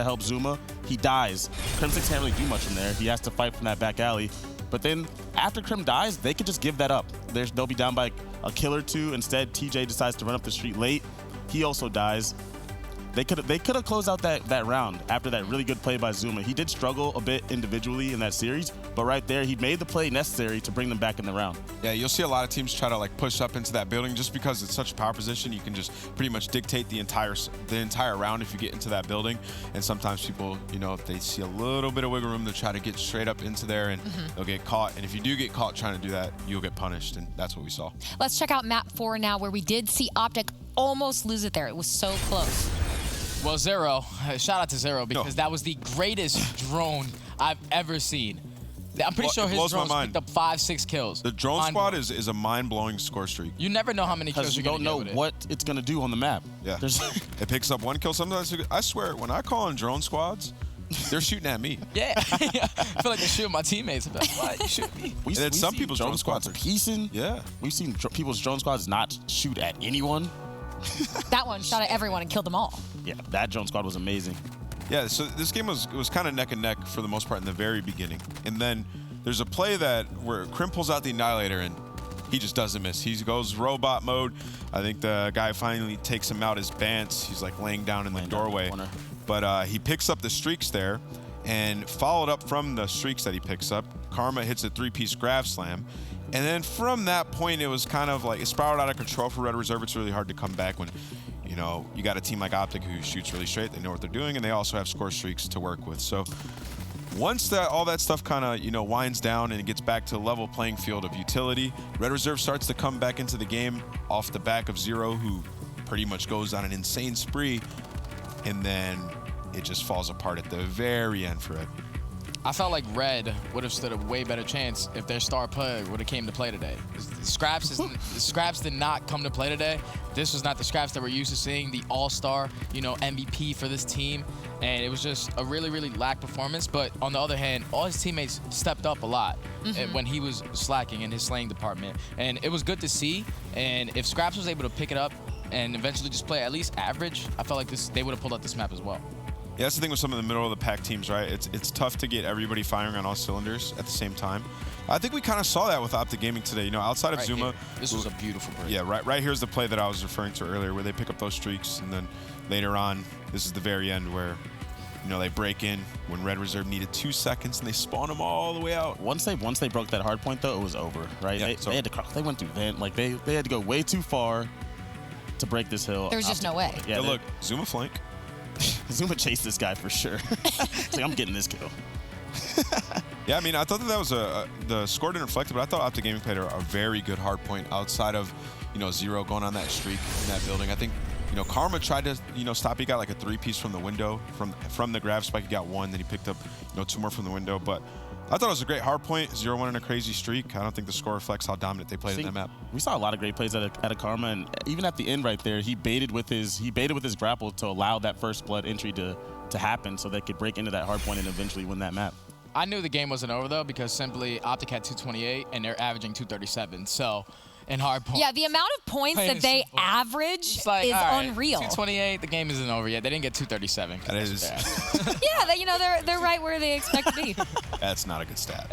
help Zuma. He dies. Crim6 can't really do much from there. He has to fight from that back alley. But then after Krim dies, they could just give that up. They'll be down by a kill or 2. Instead, TJ decides to run up the street late. He also dies. They could have closed out that round after that really good play by Zuma. He did struggle a bit individually in that series, but right there, he made the play necessary to bring them back in the round. Yeah, you'll see a lot of teams try to push up into that building just because it's such a power position. You can just pretty much dictate the entire round if you get into that building. And sometimes people, if they see a little bit of wiggle room, they'll try to get straight up into there and they'll get caught. And if you do get caught trying to do that, you'll get punished. And that's what we saw. Let's check out map 4 now, where we did see OpTic almost lose it there. It was so close. Well, Zero, shout out to Zero because that was the greatest drone I've ever seen. I'm pretty sure his drones picked up 5-6 kills. The drone squad is a mind-blowing score streak. You never know how many kills you're going to get with it. You don't know what it's going to do on the map. Yeah. It picks up 1 kill. Sometimes, I swear, when I call in drone squads, They're shooting at me. Yeah. I feel like they're shooting my teammates. I'm like, what? You shoot me. And then some people's drone squads are piecing. Yeah. We've seen people's drone squads not shoot at anyone. That one shot at everyone and killed them all. Yeah, that drone squad was amazing. Yeah, so this game was kind of neck and neck for the most part in the very beginning. And then there's a play where Crim pulls out the Annihilator and he just doesn't miss. He goes robot mode. I think the guy finally takes him out as Bance. He's like laying down in the doorway. But he picks up the streaks there, and followed up from the streaks that he picks up, Karma hits a 3-piece grab slam. And then from that point, it was kind of like it spiraled out of control for Red Reserve. It's really hard to come back when, you know, you got a team like OpTic who shoots really straight. They know what they're doing, and they also have score streaks to work with. So once all that stuff kind of, you know, winds down and it gets back to a level playing field of utility, Red Reserve starts to come back into the game off the back of Zero, who pretty much goes on an insane spree, and then it just falls apart at the very end for Red. I felt like Red would have stood a way better chance if their star player would have came to play today. Scraps did not come to play today. This was not the Scraps that we're used to seeing, the all-star, you know, MVP for this team. And it was just a really, really lack performance. But on the other hand, all his teammates stepped up a lot when he was slacking in his slaying department. And it was good to see. And if Scraps was able to pick it up and eventually just play at least average, I felt like they would have pulled out this map as well. Yeah, that's the thing with some of the middle of the pack teams, right? It's tough to get everybody firing on all cylinders at the same time. I think we kind of saw that with OpTic Gaming today. You know, outside of Right Zuma, here. This was a beautiful break. Yeah, right here's the play that I was referring to earlier, where they pick up those streaks, and then later on, this is the very end where, you know, they break in when Red Reserve needed 2 seconds, and they spawn them all the way out. Once they broke that hard point, though, it was over, right? Yeah, they had to cross. They went through vent, like they had to go way too far to break this hill. There's just no way. Yeah, look, Zuma flank. Zuma chased this guy for sure. It's like, I'm getting this kill. Yeah, I mean, I thought that was the score didn't reflect it, but I thought OpTic Gaming played a very good hard point outside of, you know, Zero going on that streak in that building. I think, you know, Karma tried to, you know, stop. He got like a 3-piece from the window, from the grab spike. He got 1, then he picked up, you know, 2 more from the window. But I thought it was a great hard point. 0-1 in a crazy streak. I don't think the score reflects how dominant they played in that map. We saw a lot of great plays out of Karma, and even at the end right there, he baited with his grapple to allow that first blood entry to happen, so they could break into that hard point and eventually win that map. I knew the game wasn't over, though, because simply OpTic had 228, and they're averaging 237. So, in hard point. Yeah, the amount of points that they average is unreal. 228, the game isn't over yet. They didn't get 237. That is. Yeah, you know, they're right where they expect to be. That's not a good stat.